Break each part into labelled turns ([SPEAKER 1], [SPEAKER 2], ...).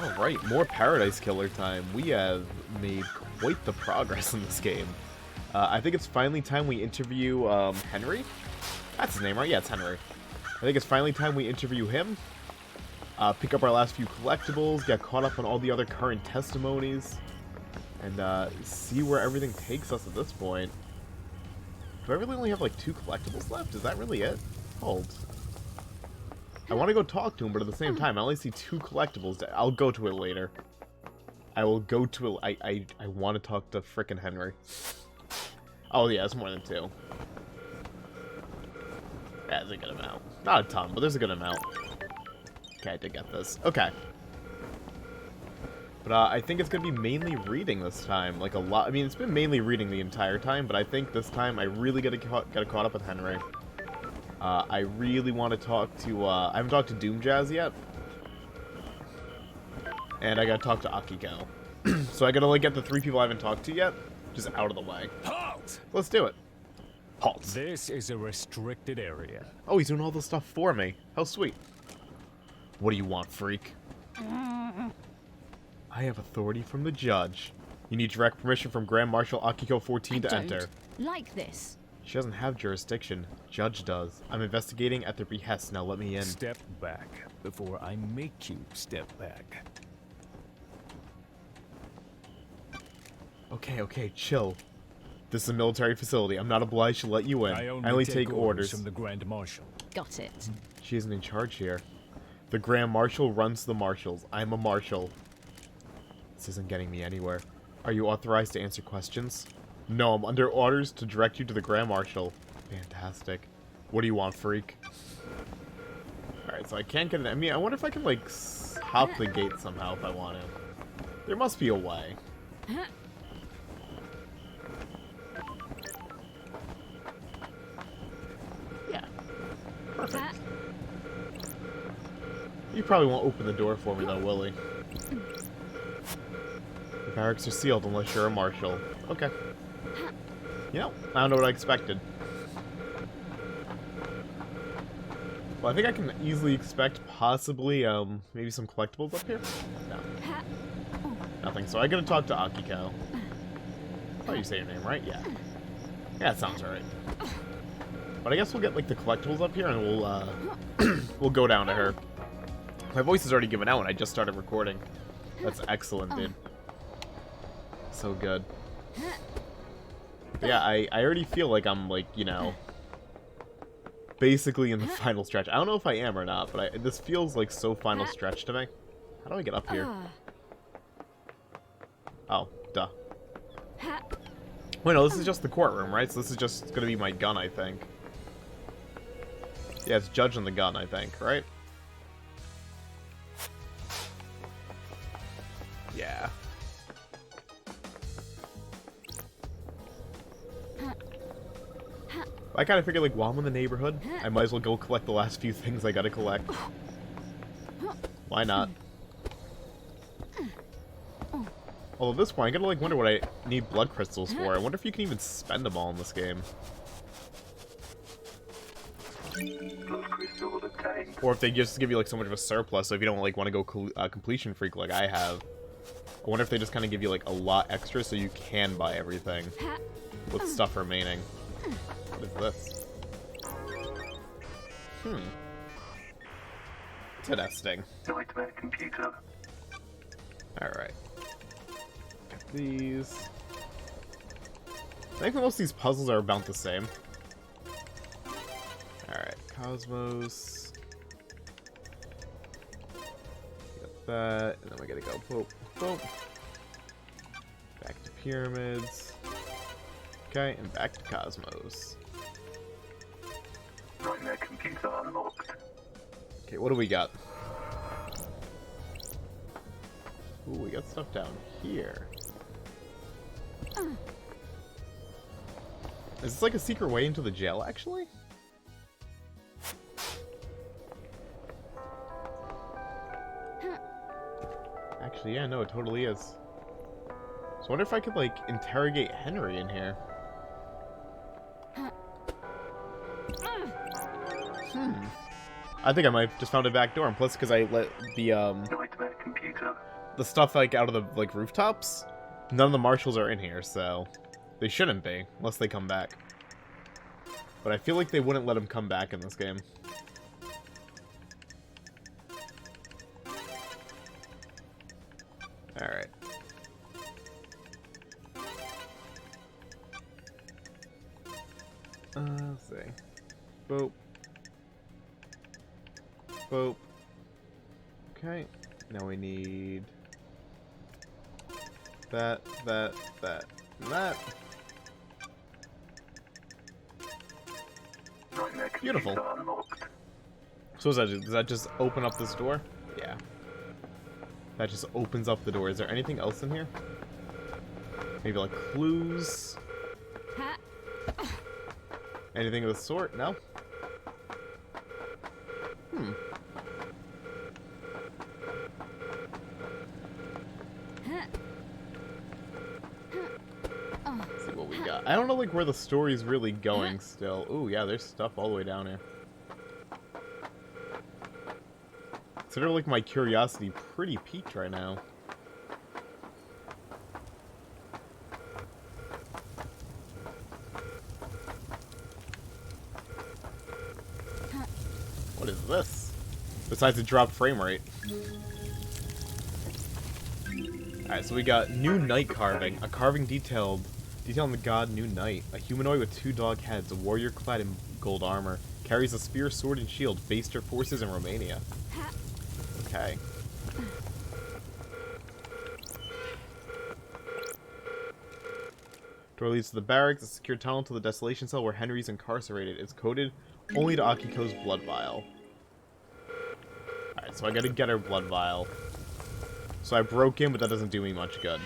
[SPEAKER 1] Alright, more Paradise Killer time. We have made quite the progress in this game. I think it's finally time we interview, Henry? That's his name, right? Yeah, it's Henry. I think it's finally time we interview him. Pick up our last few collectibles, get caught up on all the other current testimonies, and see where everything takes us at this point. Do I really only have like 2 collectibles left? Is that really it? Hold. I want to go talk to him, but at the same time, I only see 2 collectibles. I'll go to it later. I will go to it. I want to talk to frickin' Henry. Oh yeah, it's more than 2. Yeah, it's a good amount. Not a ton, but there's a good amount. Okay, I did get this. Okay. But I think it's going to be mainly reading this time. Like a lot. I mean, it's been mainly reading the entire time, but I think this time I really got caught up with Henry. I really want to talk to, I haven't talked to Doom Jazz yet. And I gotta talk to Akiko. So I gotta, like, get the 3 people I haven't talked to yet just out of the way.
[SPEAKER 2] Halt!
[SPEAKER 1] Let's do it. Halt.
[SPEAKER 2] This is a restricted area.
[SPEAKER 1] Oh, he's doing all this stuff for me. How sweet. What do you want, freak? I have authority from the judge. You need direct permission from Grand Marshal Akiko 14 to enter.
[SPEAKER 3] Like this.
[SPEAKER 1] She doesn't have jurisdiction. Judge does. I'm investigating at their behest. Now let me in.
[SPEAKER 2] Step back before I make you step back.
[SPEAKER 1] Okay, chill. This is a military facility. I'm not obliged to let you in.
[SPEAKER 2] I
[SPEAKER 1] only take orders
[SPEAKER 2] from the Grand Marshal.
[SPEAKER 3] Got it.
[SPEAKER 1] She isn't in charge here. The Grand Marshal runs the marshals. I'm a marshal. This isn't getting me anywhere. Are you authorized to answer questions? No, I'm under orders to direct you to the Grand Marshal. Fantastic. What do you want, freak? Alright, so I can't get in. I mean, I wonder if I can, like, hop the gate somehow if I want to. There must be a way. Yeah. Perfect. You probably won't open the door for me, though, will he? The barracks are sealed unless you're a marshal. Okay. You know, I don't know what I expected. Well, I think I can easily expect possibly, maybe some collectibles up here? No. Nothing. So I gotta talk to Akiko. Oh, you say your name, right? Yeah. Yeah, that sounds right. But I guess we'll get, like, the collectibles up here and we'll, we'll go down to her. My voice is already given out when I just started recording. That's excellent, dude. So good. But yeah, I already feel like I'm, like, you know, basically in the final stretch. I don't know if I am or not, but this feels like so final stretch to me. How do I get up here? Oh, duh. Wait, no, this is just the courtroom, right? So this is just gonna be my gun, I think. Yeah, it's Judge and the gun, I think, right? Yeah. I kind of figured, like, while I'm in the neighborhood, I might as well go collect the last few things I gotta collect. Why not? Although at this point, I gotta, like, wonder what I need blood crystals for. I wonder if you can even spend them all in this game. Or if they just give you, like, so much of a surplus, so if you don't, like, want to go completion freak like I have. I wonder if they just kind of give you, like, a lot extra so you can buy everything with stuff remaining. What is this? Interesting.
[SPEAKER 4] Nightmare computer.
[SPEAKER 1] Alright. Got these. I think most of these puzzles are about the same. Alright, Cosmos. Got that, and then we gotta go boop, boop. Back to pyramids. Okay, and back to Cosmos.
[SPEAKER 4] Nightmare computer unlocked.
[SPEAKER 1] Okay, what do we got? Ooh, we got stuff down here. Is this like a secret way into the jail, actually? Actually, yeah, no, it totally is. So I wonder if I could, like, interrogate Henry in here. I think I might have just found a back door, and plus because I let the,
[SPEAKER 4] Nightmare computer.
[SPEAKER 1] the stuff like out of the like rooftops, none of the marshals are in here, so they shouldn't be unless they come back. But I feel like they wouldn't let him come back in this game. Alright. Let's see. Boop. Boop. Okay. Now we need that, and that. Beautiful. So does that just open up this door? Yeah. That just opens up the door. Is there anything else in here? Maybe like clues? Anything of the sort? No? Let's see what we got. I don't know like where the story's really going still. Ooh, yeah, there's stuff all the way down here. Consider like my curiosity pretty peaked right now. What is this? Besides a dropped frame rate. Alright, so we got New Knight carving. A carving detailing the god New Knight. A humanoid with 2 dog heads, a warrior clad in gold armor. Carries a spear, sword, and shield. Based her forces in Romania. Okay. Door leads to the barracks, a secure tunnel to the desolation cell where Henry's incarcerated. It's coded only to Akiko's blood vial. Alright, so I gotta get her blood vial. So I broke in, but that doesn't do me much good.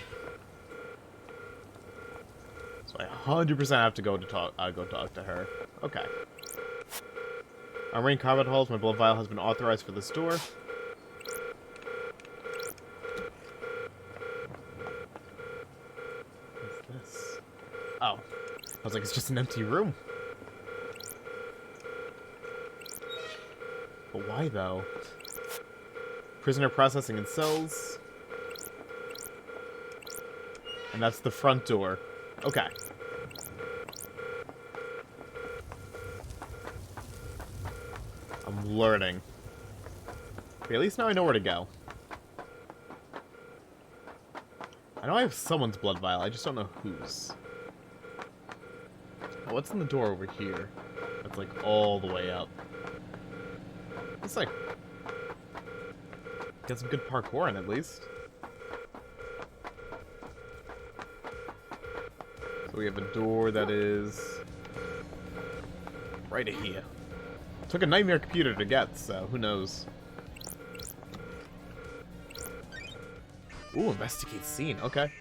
[SPEAKER 1] So I 100% have to go talk to her. Okay. Armory combat halls, my blood vial has been authorized for this door. What's this? Oh. I was like, it's just an empty room. But why, though? Prisoner processing in cells. And that's the front door. Okay. I'm learning. Okay, at least now I know where to go. I know I have someone's blood vial, I just don't know whose. Oh, what's in the door over here? That's like all the way up. It's like... Got some good parkour in at least. So we have a door that is... right here. Took a nightmare computer to get, so who knows. Ooh, investigate scene. Okay.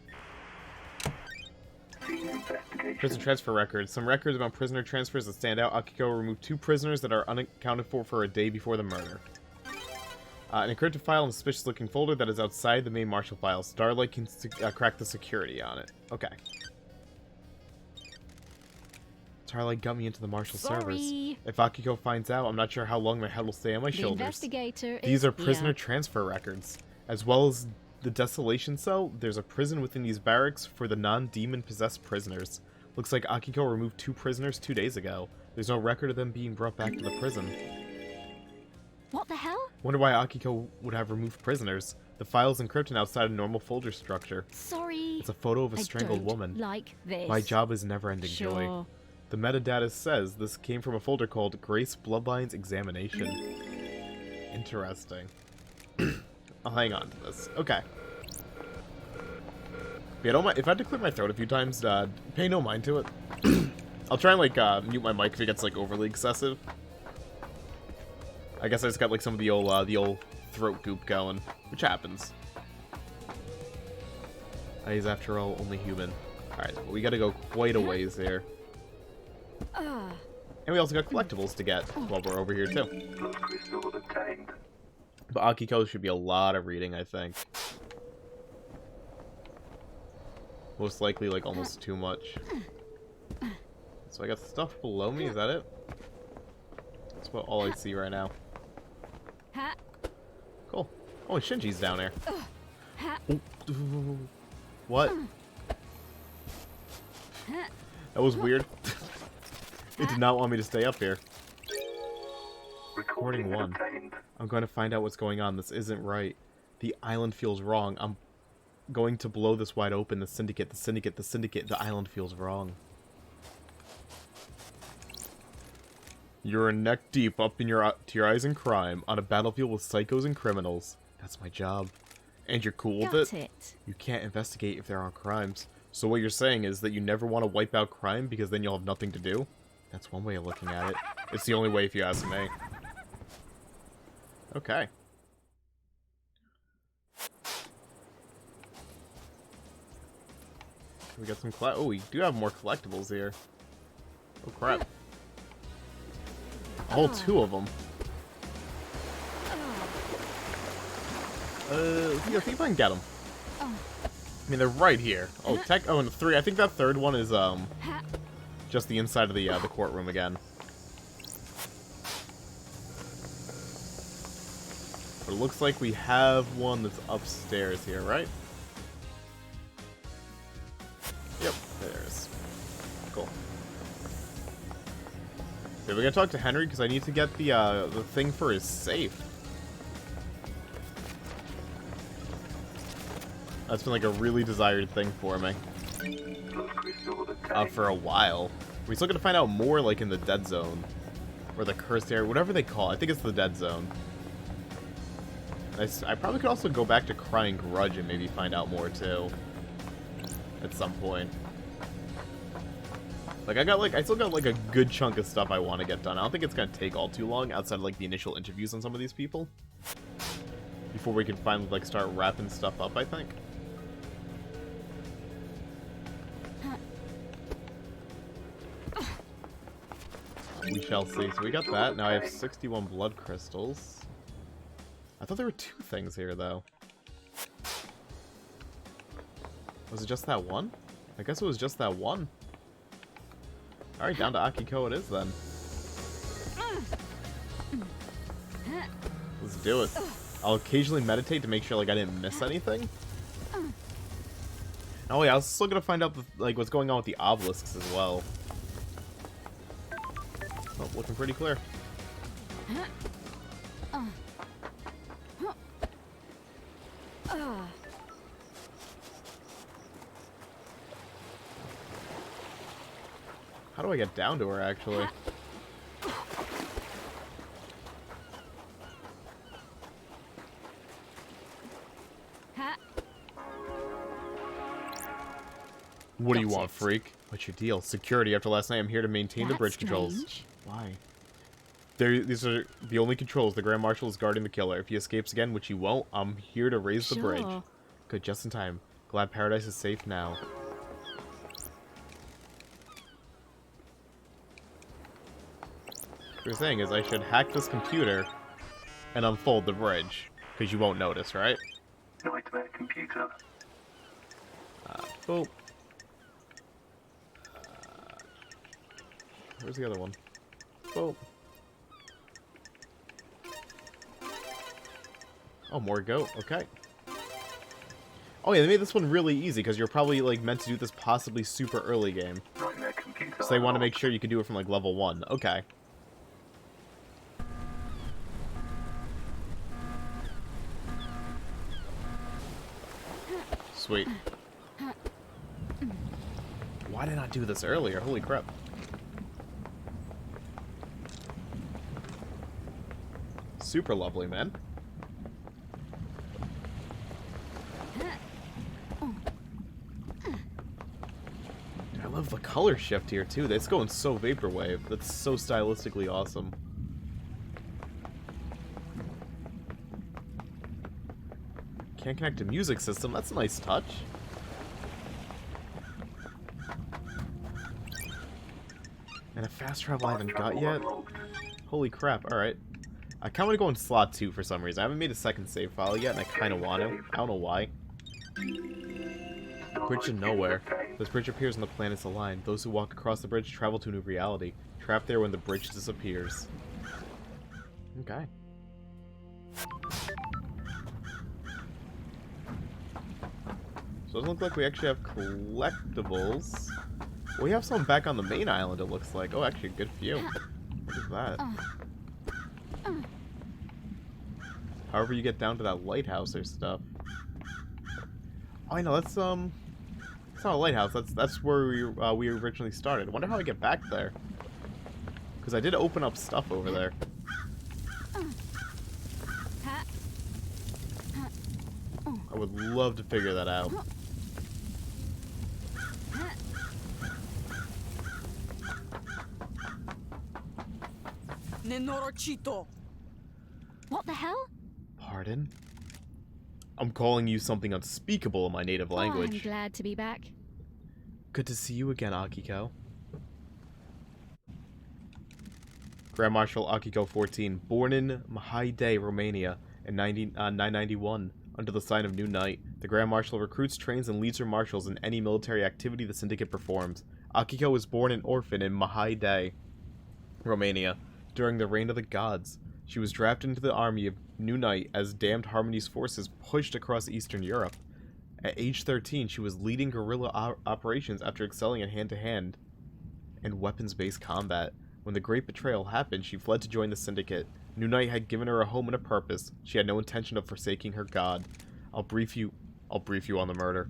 [SPEAKER 1] Prison transfer records. Some records about prisoner transfers that stand out. Akiko removed 2 prisoners that are unaccounted for a day before the murder. An encrypted file in a suspicious-looking folder that is outside the main marshal file. Starlight can crack the security on it. Okay. Starlight got me into the marshal servers. If Akiko finds out, I'm not sure how long my head will stay on my shoulders. These are prisoner transfer records. As well as the desolation cell, there's a prison within these barracks for the non-demon possessed prisoners. Looks like Akiko removed 2 prisoners 2 days ago. There's no record of them being brought back to the prison.
[SPEAKER 3] What the hell?
[SPEAKER 1] Wonder why Akiko would have removed prisoners. The file's encrypted outside a normal folder structure.
[SPEAKER 3] Sorry.
[SPEAKER 1] It's a photo of a strangled woman.
[SPEAKER 3] Like this.
[SPEAKER 1] My job is never-ending joy. The metadata says this came from a folder called Grace Bloodlines Examination. Interesting. I'll hang on to this. Okay. Yeah, don't mind if I had to clear my throat a few times. Pay no mind to it. I'll try and like mute my mic if it gets like overly excessive. I guess I just got like some of the old throat goop going, which happens. He's after all only human. All right, we got to go quite a ways here. And we also got collectibles to get while we're over here too. But Akiko should be a lot of reading, I think. Most likely, like, almost too much. So I got stuff below me, is that it? That's about all I see right now. Cool. Oh, Shinji's down there. Oh, what? That was weird. It did not want me to stay up here. Recording 1.
[SPEAKER 4] obtained.
[SPEAKER 1] I'm going to find out what's going on. This isn't right. The island feels wrong. I'm going to blow this wide open. The syndicate, the syndicate, the syndicate. The island feels wrong. You're neck deep up in to your eyes in crime on a battlefield with psychos and criminals. That's my job. And you're cool with it? You can't investigate if there aren't crimes. So what you're saying is that you never want to wipe out crime because then you'll have nothing to do? That's one way of looking at it. It's the only way if you ask me. Okay. We got some oh, we do have more collectibles here. Oh crap. A whole 2 of them. Yeah, see if I can get them. I mean, they're right here. Oh, and 3. I think that 3rd one is, just the inside of the courtroom again. But it looks like we have one that's upstairs here, right? Yep, there it is. Cool. Okay, we gotta talk to Henry because I need to get the thing for his safe. That's been like a really desired thing for me. For a while. We still gotta find out more like in the dead zone. Or the cursed area, whatever they call it. I think it's the dead zone. I probably could also go back to Crying Grudge and maybe find out more too. At some point. Like I still got like a good chunk of stuff I want to get done. I don't think it's gonna take all too long outside of like the initial interviews on some of these people. Before we can finally like start wrapping stuff up, I think. We shall see. So we got that. Now I have 61 blood crystals. I thought there were 2 things here, though. Was it just that one? I guess it was just that one. Alright, down to Akiko it is, then. Let's do it. I'll occasionally meditate to make sure, like, I didn't miss anything. Oh, yeah, I was still gonna find out, like, what's going on with the obelisks as well. Oh, looking pretty clear. How do I get down to her, actually? What do you want, freak? What's your deal? Security. After last night, I'm here to maintain the bridge controls. Why? These are the only controls. The Grand Marshal is guarding the killer. If he escapes again, which he won't, I'm here to raise the bridge. Good, just in time. Glad Paradise is safe now. What you're saying is I should hack this computer and unfold the bridge. Because you won't notice, right?
[SPEAKER 4] Nightmare computer.
[SPEAKER 1] Boop. Where's the other one? Boop. Oh, more goat. Okay. Oh yeah, they made this one really easy because you're probably like meant to do this possibly super early game. So they want to make sure you can do it from like level 1. Okay. Sweet. Why did I not do this earlier? Holy crap. Super lovely, man. I love the color shift here, too. It's going so vaporwave. That's so stylistically awesome. Can't connect to music system. That's a nice touch. And a fast travel I haven't got yet. Holy crap. Alright. I kind of want to go in slot 2 for some reason. I haven't made a second save file yet, and I kind of want to. I don't know why. Bridge to nowhere. This bridge appears when the planets align. Those who walk across the bridge travel to a new reality. Trapped there when the bridge disappears. Okay. Doesn't look like we actually have collectibles. We have some back on the main island, it looks like. Oh, actually, a good few. What is that? However you get down to that lighthouse or stuff. Oh, I know, that's, it's not a lighthouse. That's where we originally started. I wonder how I get back there. Because I did open up stuff over there. I would love to figure that out.
[SPEAKER 3] What the hell?
[SPEAKER 1] Pardon? I'm calling you something unspeakable in my native
[SPEAKER 3] I'm
[SPEAKER 1] language.
[SPEAKER 3] glad to be back.
[SPEAKER 1] Good to see you again, Akiko. Grand Marshal Akiko 14, born in Mahide, Romania in 991, under the sign of New Night. The Grand Marshal recruits, trains, and leads her marshals in any military activity the Syndicate performs. Akiko was born an orphan in Mahide, Romania, during the reign of the gods. She was drafted into the army of New Night as Damned Harmony's forces pushed across Eastern Europe. At age 13, she was leading guerrilla operations after excelling in hand-to-hand and weapons-based combat. When the Great Betrayal happened, she fled to join the Syndicate. New Night had given her a home and a purpose. She had no intention of forsaking her god. I'll brief you on the murder.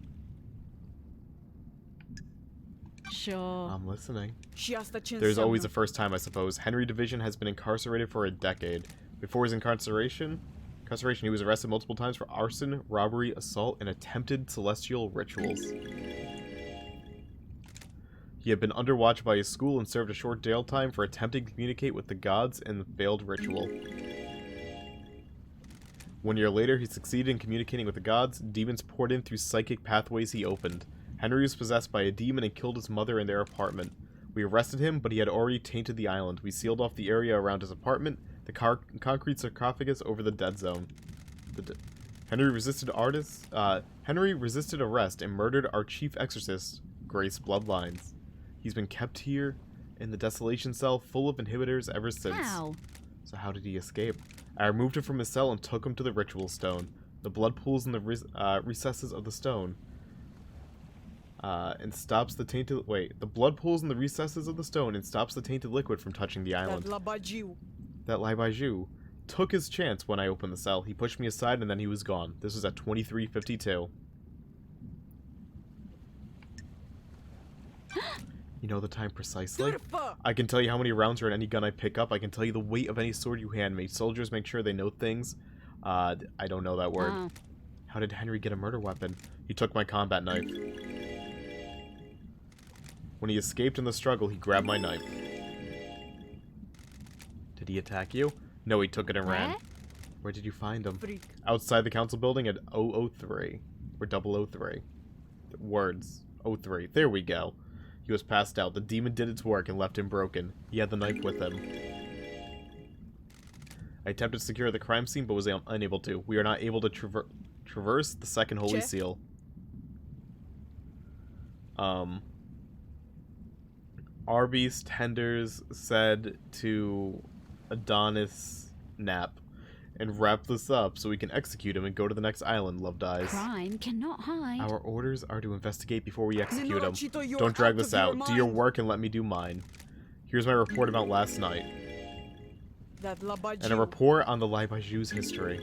[SPEAKER 3] Sure.
[SPEAKER 1] I'm listening. There's always a first time, I suppose. Henry Division has been incarcerated for a decade. Before his incarceration, he was arrested multiple times for arson, robbery, assault, and attempted celestial rituals. He had been under watch by his school and served a short jail time for attempting to communicate with the gods in the failed ritual. 1 year later, he succeeded in communicating with the gods. Demons poured in through psychic pathways he opened. Henry was possessed by a demon and killed his mother in their apartment. We arrested him, but he had already tainted the island. We sealed off the area around his apartment, the concrete sarcophagus over the dead zone. Henry resisted arrest and murdered our chief exorcist, Grace Bloodlines. He's been kept here in the desolation cell full of inhibitors ever since.
[SPEAKER 3] How?
[SPEAKER 1] So how did he escape? I removed him from his cell and took him to the ritual stone. The blood pools in the recesses of the stone. And stops the tainted... Wait, the blood pools in the recesses of the stone and stops the tainted liquid from touching the island. That Laibaju took his chance when I opened the cell. He pushed me aside and then he was gone. This was at 23:52. You know the time precisely? I can tell you how many rounds are in any gun I pick up. I can tell you the weight of any sword you hand me. Soldiers make sure they know things. I don't know that word.
[SPEAKER 3] Oh.
[SPEAKER 1] How did Henry get a murder weapon? He took my combat knife. When he escaped in the struggle, he grabbed my knife. Did he attack you? No, he took it and ran. Where did you find him? Outside the council building at 003. Or 003. Words. 03. There we go. He was passed out. The demon did its work and left him broken. He had the knife with him. I attempted to secure the crime scene, but was unable to. We are not able to traverse the second holy seal. Arby's tenders said to Adonis Nap and wrap this up so we can execute him and go to the next island, Loved Eyes.
[SPEAKER 3] Crime cannot hide.
[SPEAKER 1] Our orders are to investigate before we execute him. Don't drag this out. Do your work and let me do mine. Here's my report about last night. And a report on the Laibaju's history.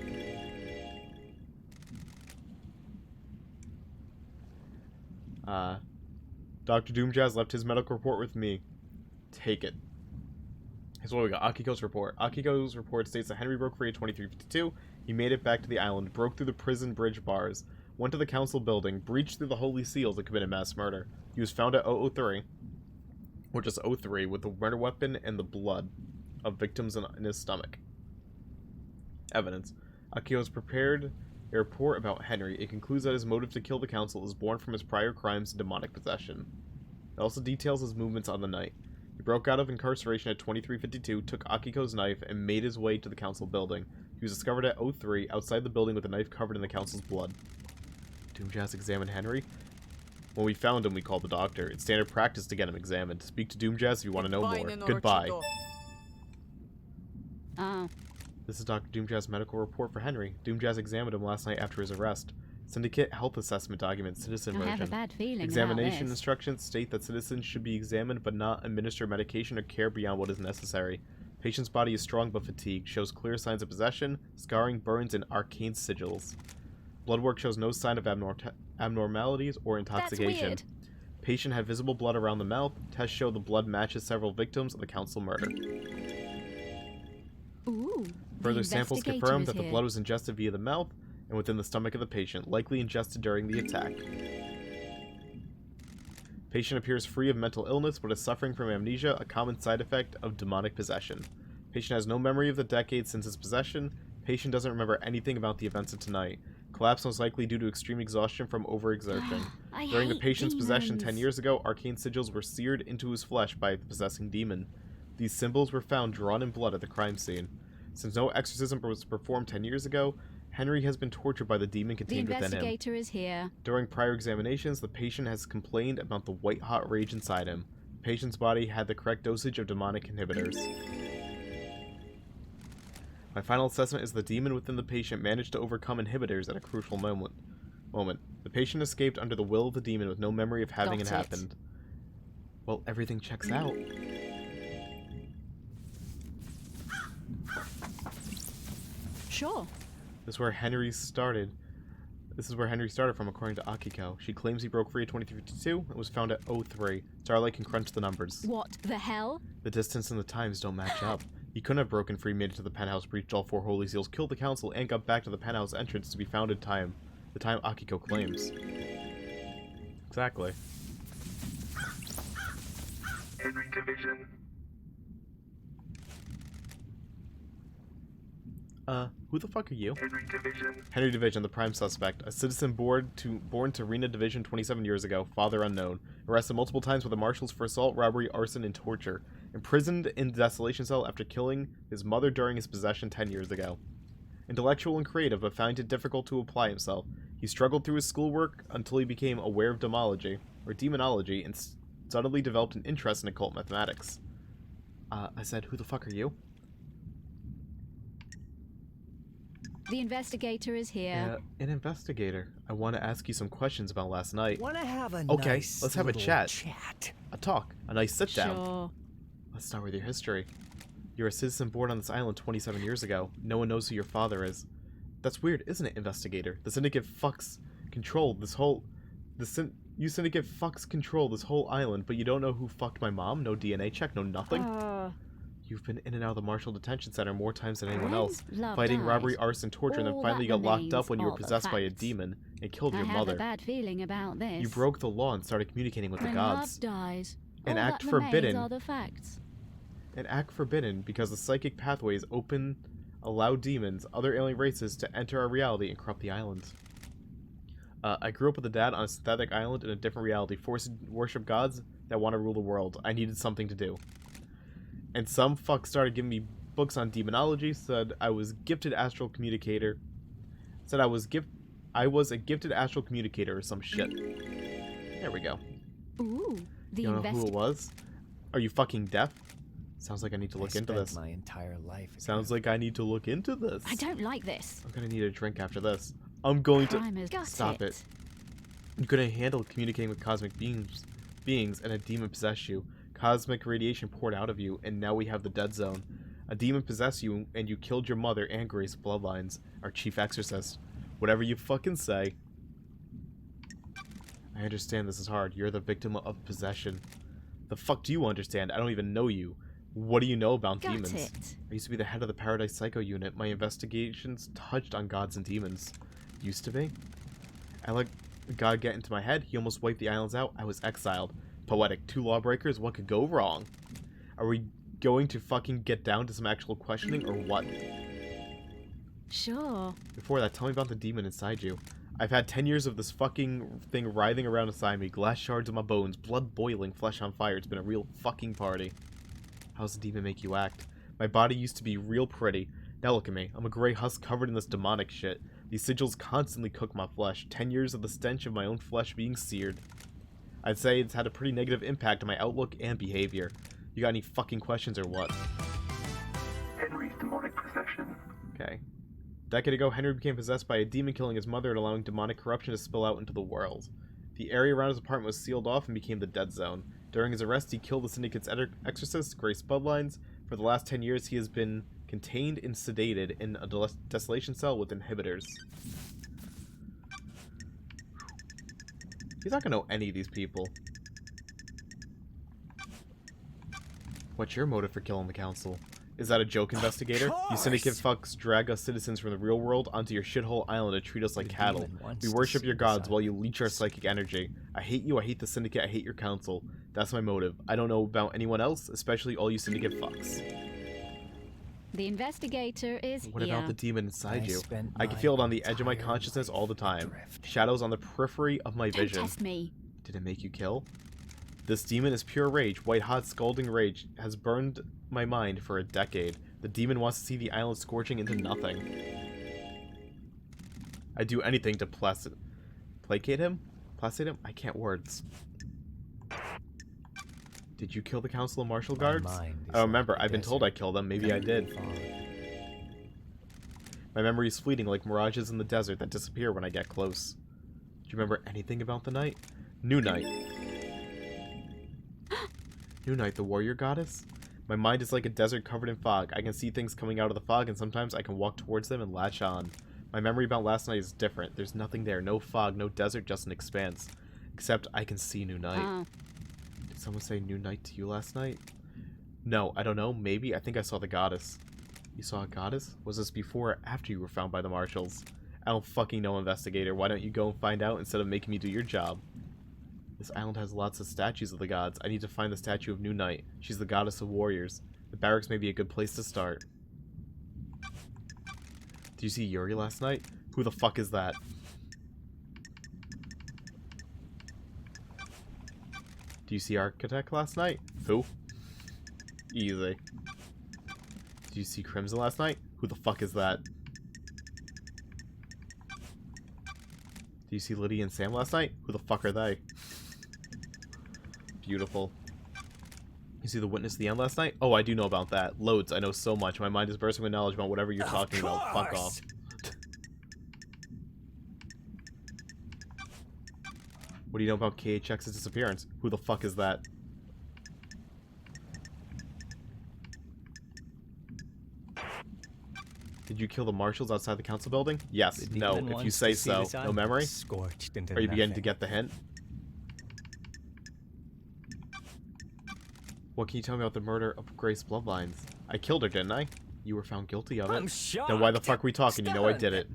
[SPEAKER 1] Dr. Doomjazz left his medical report with me. Take it. Here's what we got. Akiko's report. Akiko's report states that Henry broke free at 23:52. He made it back to the island, broke through the prison bridge bars, went to the council building, breached through the holy seals, and committed mass murder. He was found at 003, or just 03, with the murder weapon and the blood of victims in his stomach. Evidence. Akiko's prepared a report about Henry. It concludes that his motive to kill the council is born from his prior crimes and demonic possession. It also details his movements on the night. He broke out of incarceration at 23:52, took Akiko's knife, and made his way to the council building. He was discovered at 03, outside the building with a knife covered in the council's blood. Doomjazz examined Henry. When we found him, we called the doctor. It's standard practice to get him examined. Speak to Doomjazz if you want to know more. Goodbye.
[SPEAKER 3] Oh.
[SPEAKER 1] This is Dr. Doomjazz's medical report for Henry. Doomjazz examined him last night after his arrest. Syndicate health assessment document, citizen
[SPEAKER 3] I
[SPEAKER 1] version.
[SPEAKER 3] have a bad feeling
[SPEAKER 1] Examination
[SPEAKER 3] about this.
[SPEAKER 1] instructions state that citizens should be examined but not administer medication or care beyond what is necessary. Patient's body is strong but fatigued, shows clear signs of possession, scarring, burns, and arcane sigils. Blood work shows no sign of abnormalities or intoxication.
[SPEAKER 3] That's weird.
[SPEAKER 1] Patient had visible blood around the mouth. Tests show the blood matches several victims of the council murder.
[SPEAKER 3] Ooh.
[SPEAKER 1] Further
[SPEAKER 3] the
[SPEAKER 1] samples
[SPEAKER 3] investigator
[SPEAKER 1] confirm
[SPEAKER 3] is
[SPEAKER 1] that the
[SPEAKER 3] here.
[SPEAKER 1] blood was ingested via the mouth and within the stomach of the patient, likely ingested during the attack. Patient appears free of mental illness, but is suffering from amnesia, a common side effect of demonic possession. Patient has no memory of the decades since his possession. Patient doesn't remember anything about the events of tonight. Collapse most likely due to extreme exhaustion from overexertion.
[SPEAKER 3] I
[SPEAKER 1] During the
[SPEAKER 3] hate
[SPEAKER 1] patient's possession 10
[SPEAKER 3] demons.
[SPEAKER 1] years ago, arcane sigils were seared into his flesh by the possessing demon. These symbols were found drawn in blood at the crime scene. Since no exorcism was performed 10 years ago, Henry has been tortured by the demon
[SPEAKER 3] The
[SPEAKER 1] contained within him.
[SPEAKER 3] investigator is here.
[SPEAKER 1] During prior examinations, the patient has complained about the white-hot rage inside him. The patient's body had the correct dosage of demonic inhibitors. My final assessment is the demon within the patient managed to overcome inhibitors at a crucial moment. The patient escaped under the will of the demon with no memory of having
[SPEAKER 3] Got
[SPEAKER 1] it
[SPEAKER 3] it.
[SPEAKER 1] happened. Well, everything checks out.
[SPEAKER 3] Sure.
[SPEAKER 1] This is where Henry started. This is where Henry started from, according to Akiko. She claims he broke free at 2352 and was found at 03. Starlight can crunch the numbers.
[SPEAKER 3] What the hell?
[SPEAKER 1] The distance and the times don't match up. He couldn't have broken free, made it to the penthouse, breached all 4 holy seals, killed the council, and got back to the penthouse entrance to be found in time. The time Akiko claims. Exactly.
[SPEAKER 4] Henry Division.
[SPEAKER 1] Who the fuck are you?
[SPEAKER 4] Henry Division.
[SPEAKER 1] Henry Division, the prime suspect. A citizen born to Rena Division 27 years ago. Father unknown. Arrested multiple times by the marshals for assault, robbery, arson, and torture. Imprisoned in the desolation cell after killing his mother during his possession 10 years ago. Intellectual and creative, but found it difficult to apply himself. He struggled through his schoolwork until he became aware of demonology, and suddenly developed an interest in occult mathematics. I said, who the fuck are you?
[SPEAKER 3] The investigator is here.
[SPEAKER 1] An investigator. I want to ask you some questions about last night.
[SPEAKER 2] Wanna have a
[SPEAKER 1] Okay,
[SPEAKER 2] nice
[SPEAKER 1] let's have a
[SPEAKER 2] little
[SPEAKER 1] chat. A talk. A nice sit down.
[SPEAKER 3] Sure.
[SPEAKER 1] Let's start with your history. You're a citizen born on this island 27 years ago. No one knows who your father is. That's weird, isn't it, investigator? The Syndicate fucks control this whole... You Syndicate fucks control this whole island, but you don't know who fucked my mom? No DNA check, no nothing? You've been in and out of the Marshall Detention Center more times than anyone else.
[SPEAKER 3] Love
[SPEAKER 1] Fighting
[SPEAKER 3] dies.
[SPEAKER 1] robbery, arson, torture, and then
[SPEAKER 3] All
[SPEAKER 1] finally
[SPEAKER 3] that
[SPEAKER 1] got locked
[SPEAKER 3] remains
[SPEAKER 1] up when you were
[SPEAKER 3] are the
[SPEAKER 1] possessed by a
[SPEAKER 3] facts.
[SPEAKER 1] demon and killed
[SPEAKER 3] I
[SPEAKER 1] your
[SPEAKER 3] have
[SPEAKER 1] mother.
[SPEAKER 3] a bad feeling about this.
[SPEAKER 1] You broke the law and started communicating with the
[SPEAKER 3] when
[SPEAKER 1] gods.
[SPEAKER 3] love dies,
[SPEAKER 1] An
[SPEAKER 3] all
[SPEAKER 1] act
[SPEAKER 3] that
[SPEAKER 1] forbidden.
[SPEAKER 3] remains are the facts.
[SPEAKER 1] An act forbidden because the psychic pathways open allow demons, other alien races, to enter our reality and corrupt the island. I grew up with a dad on a synthetic island in a different reality, forced to worship gods that want to rule the world. I needed something to do. And some fuck started giving me books on demonology, said I was gifted astral communicator. Said I was a gifted astral communicator or some shit. There we go.
[SPEAKER 3] Ooh, the
[SPEAKER 1] You don't know who it was? Are you fucking deaf? Sounds like I need to look into this.
[SPEAKER 2] My entire life.
[SPEAKER 1] Sounds like I need to look into this.
[SPEAKER 3] I don't like this.
[SPEAKER 1] I'm gonna need a drink after this. I'm going to...
[SPEAKER 3] Crime has got
[SPEAKER 1] Stop
[SPEAKER 3] it.
[SPEAKER 1] it. You couldn't handle communicating with cosmic beings, and a demon possessed you. Cosmic radiation poured out of you, and now we have the dead zone. A demon possessed you, and you killed your mother and Grace Bloodlines, our chief exorcist. Whatever you fucking say. I understand this is hard. You're the victim of possession. The fuck do you understand? I don't even know you. What do you know about
[SPEAKER 3] Got
[SPEAKER 1] demons?
[SPEAKER 3] it.
[SPEAKER 1] I used to be the head of the Paradise Psycho Unit. My investigations touched on gods and demons. Used to be? I let God get into my head. He almost wiped the islands out. I was exiled. Poetic. 2 lawbreakers. What could go wrong? Are we going to fucking get down to some actual questioning or what?
[SPEAKER 3] Sure.
[SPEAKER 1] Before that, tell me about the demon inside you. I've had 10 years of this fucking thing writhing around inside me. Glass shards in my bones. Blood boiling. Flesh on fire. It's been a real fucking party. How does the demon make you act? My body used to be real pretty. Now look at me. I'm a gray husk covered in this demonic shit. These sigils constantly cook my flesh. 10 years of the stench of my own flesh being seared. I'd say it's had a pretty negative impact on my outlook and behavior. You got any fucking questions or what?
[SPEAKER 4] Henry's demonic possession.
[SPEAKER 1] Okay. decade ago, Henry became possessed by a demon, killing his mother and allowing demonic corruption to spill out into the world. The area around his apartment was sealed off and became the dead zone. During his arrest, he killed the Syndicate's exorcist, Grace Bloodlines. For the last 10 years, he has been contained and sedated in a desolation cell with inhibitors. He's not gonna know any of these people. What's your motive for killing the council? Is that a joke, investigator? You syndicate fucks drag us citizens from the real world onto your shithole island to treat us like cattle. We worship your gods while you leech our psychic energy. I hate you, I hate the syndicate, I hate your council. That's my motive. I don't know about anyone else, especially all you syndicate fucks.
[SPEAKER 3] The investigator is
[SPEAKER 1] What
[SPEAKER 3] here.
[SPEAKER 1] about the demon inside you?
[SPEAKER 2] spent
[SPEAKER 1] I can
[SPEAKER 2] my
[SPEAKER 1] feel it on the edge of my
[SPEAKER 2] entire
[SPEAKER 1] consciousness all the time.
[SPEAKER 2] adrift.
[SPEAKER 1] Shadows on the periphery of my
[SPEAKER 3] Don't
[SPEAKER 1] vision.
[SPEAKER 3] test me.
[SPEAKER 1] Did it make you kill? This demon is pure rage. White-hot, scalding rage has burned my mind for a decade. The demon wants to see the island scorching into nothing. I'd do anything to placate him? Placate him? I can't words. Did you kill the Council of Martial Guards? I don't remember. I've been told I killed them. Maybe I did. My memory is fleeting like mirages in the desert that disappear when I get close. Do you remember anything about the night? New Night. New Night, the warrior goddess? My mind is like a desert covered in fog. I can see things coming out of the fog, and sometimes I can walk towards them and latch on. My memory about last night is different. There's nothing there. No fog, no desert, just an expanse. Except I can see New Night.
[SPEAKER 3] Oh,
[SPEAKER 1] Did someone say New Night to you last night? No, I don't know. Maybe. I think I saw the goddess. You saw a goddess? Was this before or after you were found by the marshals? I don't fucking know, investigator. Why don't you go and find out instead of making me do your job? This island has lots of statues of the gods. I need to find the statue of New Night. She's the goddess of warriors. The barracks may be a good place to start. Did you see Yuri last night? Who the fuck is that? Do you see Architect last night? Who? Easy. Did you see Crimson last night? Who the fuck is that? Did you see Lydia and Sam last night? Who the fuck are they? Beautiful. You see the Witness at the end last night? Oh, I do know about that. Loads. I know so much. My mind is bursting with knowledge about whatever you're talking about. Fuck off. What do you know about KHX's disappearance? Who the fuck is that? Did you kill the marshals outside the council building? Yes.
[SPEAKER 2] The
[SPEAKER 1] No.
[SPEAKER 2] demon
[SPEAKER 1] If you
[SPEAKER 2] wants
[SPEAKER 1] say
[SPEAKER 2] to see
[SPEAKER 1] so.
[SPEAKER 2] this
[SPEAKER 1] No
[SPEAKER 2] island
[SPEAKER 1] memory?
[SPEAKER 2] Scorched into
[SPEAKER 1] Are you beginning to
[SPEAKER 2] nothing.
[SPEAKER 1] get the hint? What can you tell me about the murder of Grace Bloodlines? I killed her, didn't I? You were found guilty of it.
[SPEAKER 2] I'm shocked.
[SPEAKER 1] Then why the fuck are we talking? You know I did it.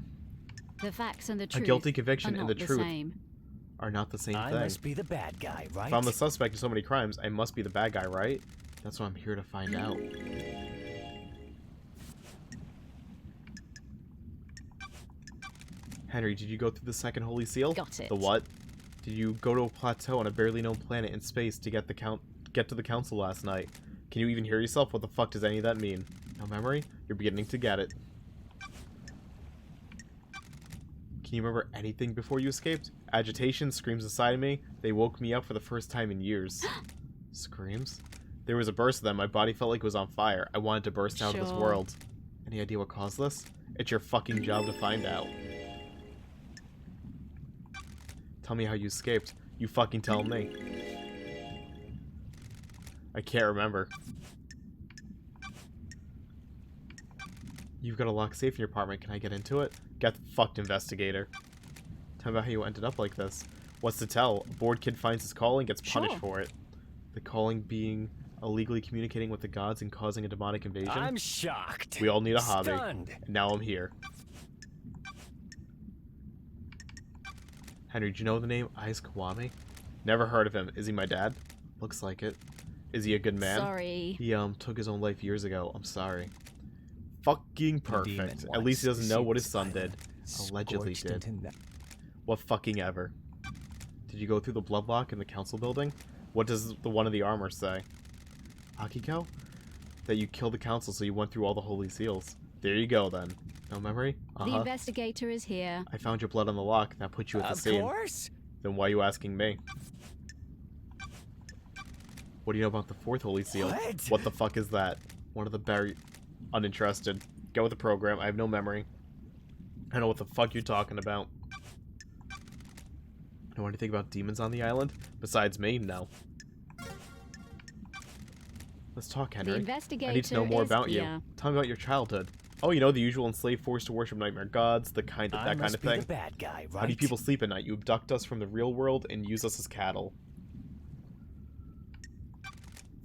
[SPEAKER 3] the facts and the
[SPEAKER 1] A
[SPEAKER 3] truth
[SPEAKER 1] guilty
[SPEAKER 3] are
[SPEAKER 1] conviction
[SPEAKER 3] not
[SPEAKER 1] and the
[SPEAKER 3] the
[SPEAKER 1] truth
[SPEAKER 3] same.
[SPEAKER 1] are not the same
[SPEAKER 2] I
[SPEAKER 1] thing.
[SPEAKER 2] must be the bad guy, right?
[SPEAKER 1] If I'm the suspect in so many crimes, I must be the bad guy, right? That's what I'm here to find out. Henry, did you go through the second holy seal?
[SPEAKER 3] Got it.
[SPEAKER 1] The what? Did you go to a plateau on a barely known planet in space to get to the council last night? Can you even hear yourself? What the fuck does any of that mean? No memory? You're beginning to get it. Can you remember anything before you escaped? Agitation, screams inside of me. They woke me up for the first time in years. Screams? There was a burst of them. My body felt like it was on fire. I wanted to burst out of this
[SPEAKER 3] Sure.
[SPEAKER 1] world. Any idea what caused this? It's your fucking job to find out. Tell me how you escaped. You fucking tell me. I can't remember. You've got a locked safe in your apartment. Can I get into it? Get fucked, investigator. Tell me about how you ended up like this. What's to tell? A bored kid finds his calling, gets punished
[SPEAKER 3] Sure.
[SPEAKER 1] for it. The calling being illegally communicating with the gods and causing a demonic invasion.
[SPEAKER 2] I'm shocked.
[SPEAKER 1] We all need a hobby.
[SPEAKER 2] Stunned.
[SPEAKER 1] And now I'm here. Henry, do you know the name Ais Kawame? Never heard of him. Is he my dad? Looks like it. Is he a good man?
[SPEAKER 3] Sorry.
[SPEAKER 1] He took his own life years ago. I'm sorry. Fucking
[SPEAKER 2] The demon
[SPEAKER 1] perfect. At
[SPEAKER 2] wants
[SPEAKER 1] least he
[SPEAKER 2] to
[SPEAKER 1] doesn't know
[SPEAKER 2] see
[SPEAKER 1] what his
[SPEAKER 2] this
[SPEAKER 1] son did.
[SPEAKER 2] island
[SPEAKER 1] Allegedly
[SPEAKER 2] scorched
[SPEAKER 1] did.
[SPEAKER 2] into no-
[SPEAKER 1] What fucking ever. Did you go through the bloodlock in the council building? What does the one in the armor say? Akiko? That you killed the council so you went through all the holy seals. There you go then. No memory?
[SPEAKER 3] The investigator is here.
[SPEAKER 1] I found your blood on the lock. That put you at the
[SPEAKER 2] Of
[SPEAKER 1] scene.
[SPEAKER 2] course.
[SPEAKER 1] Then why are you asking me? What do you know about the fourth holy seal?
[SPEAKER 2] What?
[SPEAKER 1] The fuck is that? One of the uninterested. Go with the program. I have no memory. I know what the fuck you're talking about. Know anything about demons on the island? Besides me, no. Let's talk, Henry.
[SPEAKER 3] The investigator
[SPEAKER 1] I need to know more
[SPEAKER 3] is
[SPEAKER 1] about you.
[SPEAKER 3] here.
[SPEAKER 1] Tell me about your childhood. Oh, you know, the usual enslaved forced to worship nightmare gods, that kind of thing.
[SPEAKER 2] The bad guy, right?
[SPEAKER 1] How do you people sleep at night? You abduct us from the real world and use us as cattle.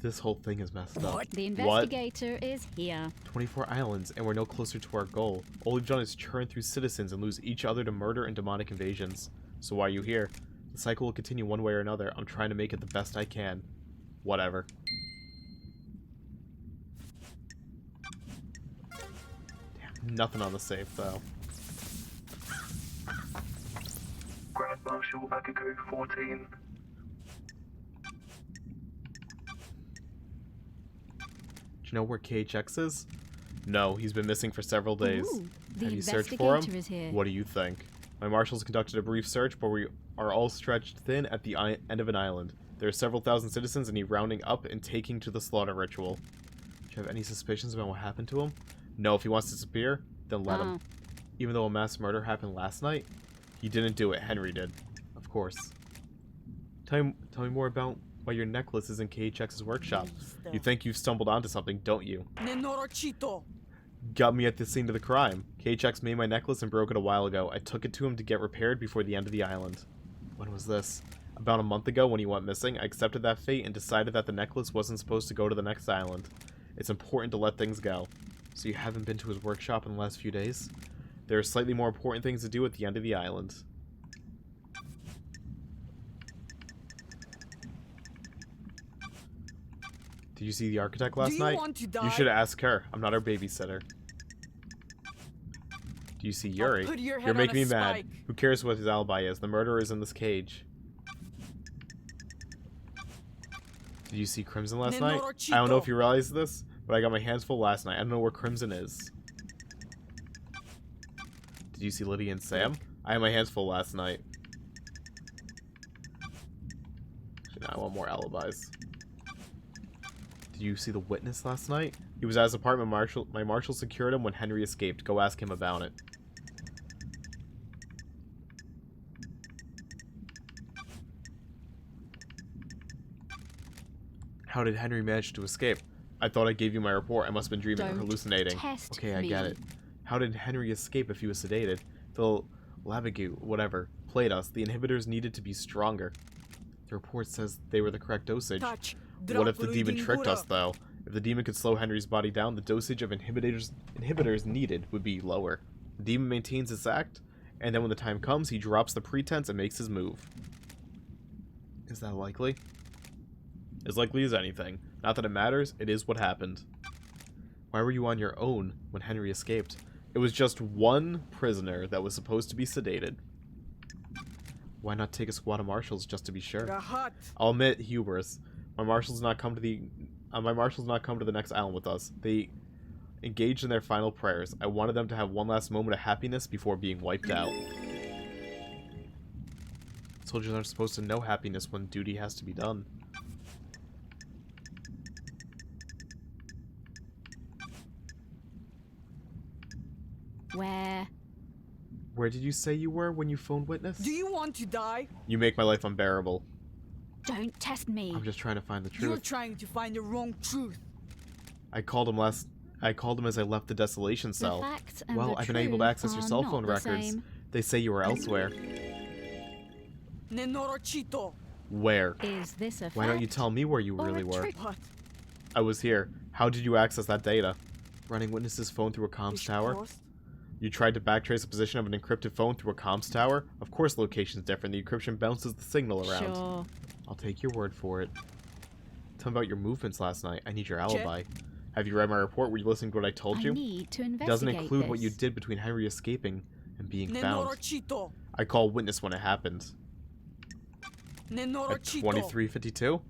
[SPEAKER 1] This whole thing is messed up.
[SPEAKER 3] The investigator is here.
[SPEAKER 1] 24 islands, and we're no closer to our goal. All we've done is churn through citizens and lose each other to murder and demonic invasions. So why are you here? The cycle will continue one way or another. I'm trying to make it the best I can. Whatever. Damn, nothing on the safe, though.
[SPEAKER 4] Grand Marshal Akiko 14.
[SPEAKER 1] Do you know where KHX is? No, he's been missing for several days.
[SPEAKER 3] Ooh, the
[SPEAKER 1] Have you searched for
[SPEAKER 3] investigator
[SPEAKER 1] him?
[SPEAKER 3] is here.
[SPEAKER 1] What do you think? My marshals conducted a brief search, but we are all stretched thin at the end of an island. There are several thousand citizens and he's rounding up and taking to the slaughter ritual. Do you have any suspicions about what happened to him? No, if he wants to disappear, then let him. Even though a mass murder happened last night, he didn't do it. Henry did. Of course. Tell me more about why your necklace is in KHX's workshop. You think you've stumbled onto something, don't you? Got me at the scene of the crime. KHX made my necklace and broke it a while ago. I took it to him to get repaired before the end of the island. When was this? About a month ago when he went missing. I accepted that fate and decided that the necklace wasn't supposed to go to the next island. It's important to let things go. So you haven't been to his workshop in the last few days? There are slightly more important things to do at the end of the island. Did you see the architect last night? You should ask her. I'm not her babysitter. Do you see Yuri? You're making me mad. Who cares what his alibi is? The murderer is in this cage. Did you see Crimson last night? I don't know if you realize this, but I got my hands full last night. I don't know where Crimson is. Did you see Lydia and Sam? I had my hands full last night. Actually, no, I want more alibis. Did you see the witness last night? He was at his apartment. My marshal secured him when Henry escaped. Go ask him about it. How did Henry manage to escape? I thought I gave you my report. I must have been dreaming or hallucinating. Okay, I get it. How did Henry escape if he was sedated? The Labigu, whatever, played us. The inhibitors needed to be stronger. The report says they were the correct dosage. What if the demon tricked us, though? If the demon could slow Henry's body down, the dosage of inhibitors needed would be lower. The demon maintains his act, and then when the time comes, he drops the pretense and makes his move. Is that likely? As likely as anything. Not that it matters, it is what happened. Why were you on your own when Henry escaped? It was just one prisoner that was supposed to be sedated. Why not take a squad of marshals just to be sure? I'll admit, hubris. My marshals not come to the next island with us. They engaged in their final prayers. I wanted them to have one last moment of happiness before being wiped out. Soldiers aren't supposed to know happiness when duty has to be done. Where did you say you were when you phoned witness?
[SPEAKER 5] Do you want to die?
[SPEAKER 1] You make my life unbearable.
[SPEAKER 3] Don't test me.
[SPEAKER 1] I'm just trying to find the truth.
[SPEAKER 5] You're trying to find the wrong truth.
[SPEAKER 1] I called him as I left the desolation cell.
[SPEAKER 3] The facts and
[SPEAKER 1] Well,
[SPEAKER 3] the
[SPEAKER 1] I've been able to access your
[SPEAKER 3] truth
[SPEAKER 1] cell
[SPEAKER 3] are
[SPEAKER 1] phone
[SPEAKER 3] not the
[SPEAKER 1] records.
[SPEAKER 3] same.
[SPEAKER 1] They say you were elsewhere.
[SPEAKER 5] Nenorochito.
[SPEAKER 1] Where?
[SPEAKER 3] Is this a
[SPEAKER 1] Why don't you
[SPEAKER 3] fact
[SPEAKER 1] tell me where you
[SPEAKER 3] or
[SPEAKER 1] really
[SPEAKER 3] a
[SPEAKER 1] were?
[SPEAKER 3] trick?
[SPEAKER 5] What?
[SPEAKER 1] I was here. How did you access that data? Running witness's phone through a comms tower? You tried to backtrace the position of an encrypted phone through a comms tower? Of course location's different. The encryption bounces the signal around.
[SPEAKER 3] Sure.
[SPEAKER 1] I'll take your word for it. Tell me about your movements last night. I need your alibi. Have you read my report? Were you listening to what I told you?
[SPEAKER 3] I need to
[SPEAKER 1] It
[SPEAKER 3] investigate
[SPEAKER 1] doesn't include what you
[SPEAKER 3] this.
[SPEAKER 1] did between Henry escaping and being found.
[SPEAKER 5] Nenorochito.
[SPEAKER 1] I call witness when it happened. At
[SPEAKER 5] Nenorochito.
[SPEAKER 1] 2352?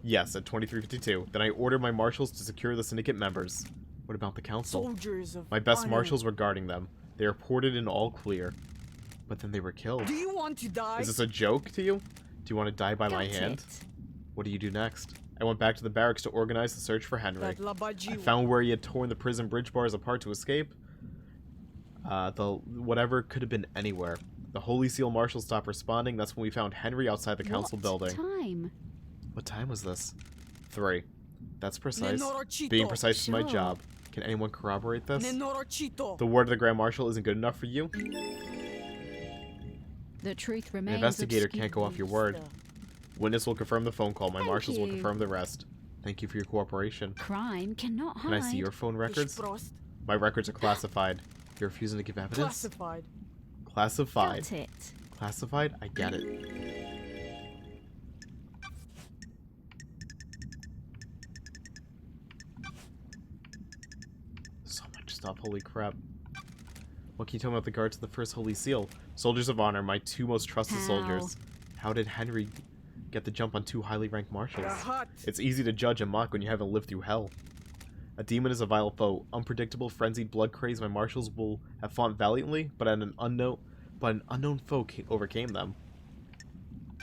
[SPEAKER 1] Yes, at 2352. Then I ordered my marshals to secure the syndicate members. What about the council?
[SPEAKER 5] Soldiers of
[SPEAKER 1] My best
[SPEAKER 5] honor.
[SPEAKER 1] marshals were guarding them. They reported in all clear. But then they were killed.
[SPEAKER 5] Do you want to die?
[SPEAKER 1] Is this a joke to you? Do you want to die by my
[SPEAKER 3] Got
[SPEAKER 1] hand?
[SPEAKER 3] it.
[SPEAKER 1] What do you do next? I went back to the barracks to organize the search for Henry.
[SPEAKER 5] That
[SPEAKER 1] I
[SPEAKER 5] Labaji.
[SPEAKER 1] found where he had torn the prison bridge bars apart to escape. Whatever could have been anywhere. The Holy Seal Marshals stopped responding. That's when we found Henry outside the council building.
[SPEAKER 3] Time?
[SPEAKER 1] What time was this? 3. That's precise.
[SPEAKER 5] Nenorachito.
[SPEAKER 1] Being precise is my
[SPEAKER 3] Sure.
[SPEAKER 1] job. Can anyone corroborate this?
[SPEAKER 5] Nenorachito.
[SPEAKER 1] The word of the Grand Marshal isn't good enough for you?
[SPEAKER 3] The truth
[SPEAKER 1] An
[SPEAKER 3] remains.
[SPEAKER 1] investigator can't go off your word. Witness will confirm the phone call. My
[SPEAKER 3] Thank
[SPEAKER 1] marshals will
[SPEAKER 3] you.
[SPEAKER 1] confirm the rest. Thank you for your cooperation.
[SPEAKER 3] Crime cannot hide.
[SPEAKER 1] Can I see your phone records?
[SPEAKER 5] Gesprost.
[SPEAKER 1] My records are classified. You're refusing to give evidence?
[SPEAKER 5] Classified.
[SPEAKER 1] Classified.
[SPEAKER 3] Got it.
[SPEAKER 1] Classified? I get it. So much stuff, holy crap. What can you tell me about the guards of the First Holy Seal? Soldiers of Honor, my 2 most trusted
[SPEAKER 3] How?
[SPEAKER 1] soldiers. How did Henry get the jump on 2 highly ranked marshals?
[SPEAKER 5] Rahat.
[SPEAKER 1] It's easy to judge and mock when you haven't lived through hell. A demon is a vile foe. Unpredictable, frenzied, blood-crazed, my marshals will have fought valiantly, but an unknown foe overcame them.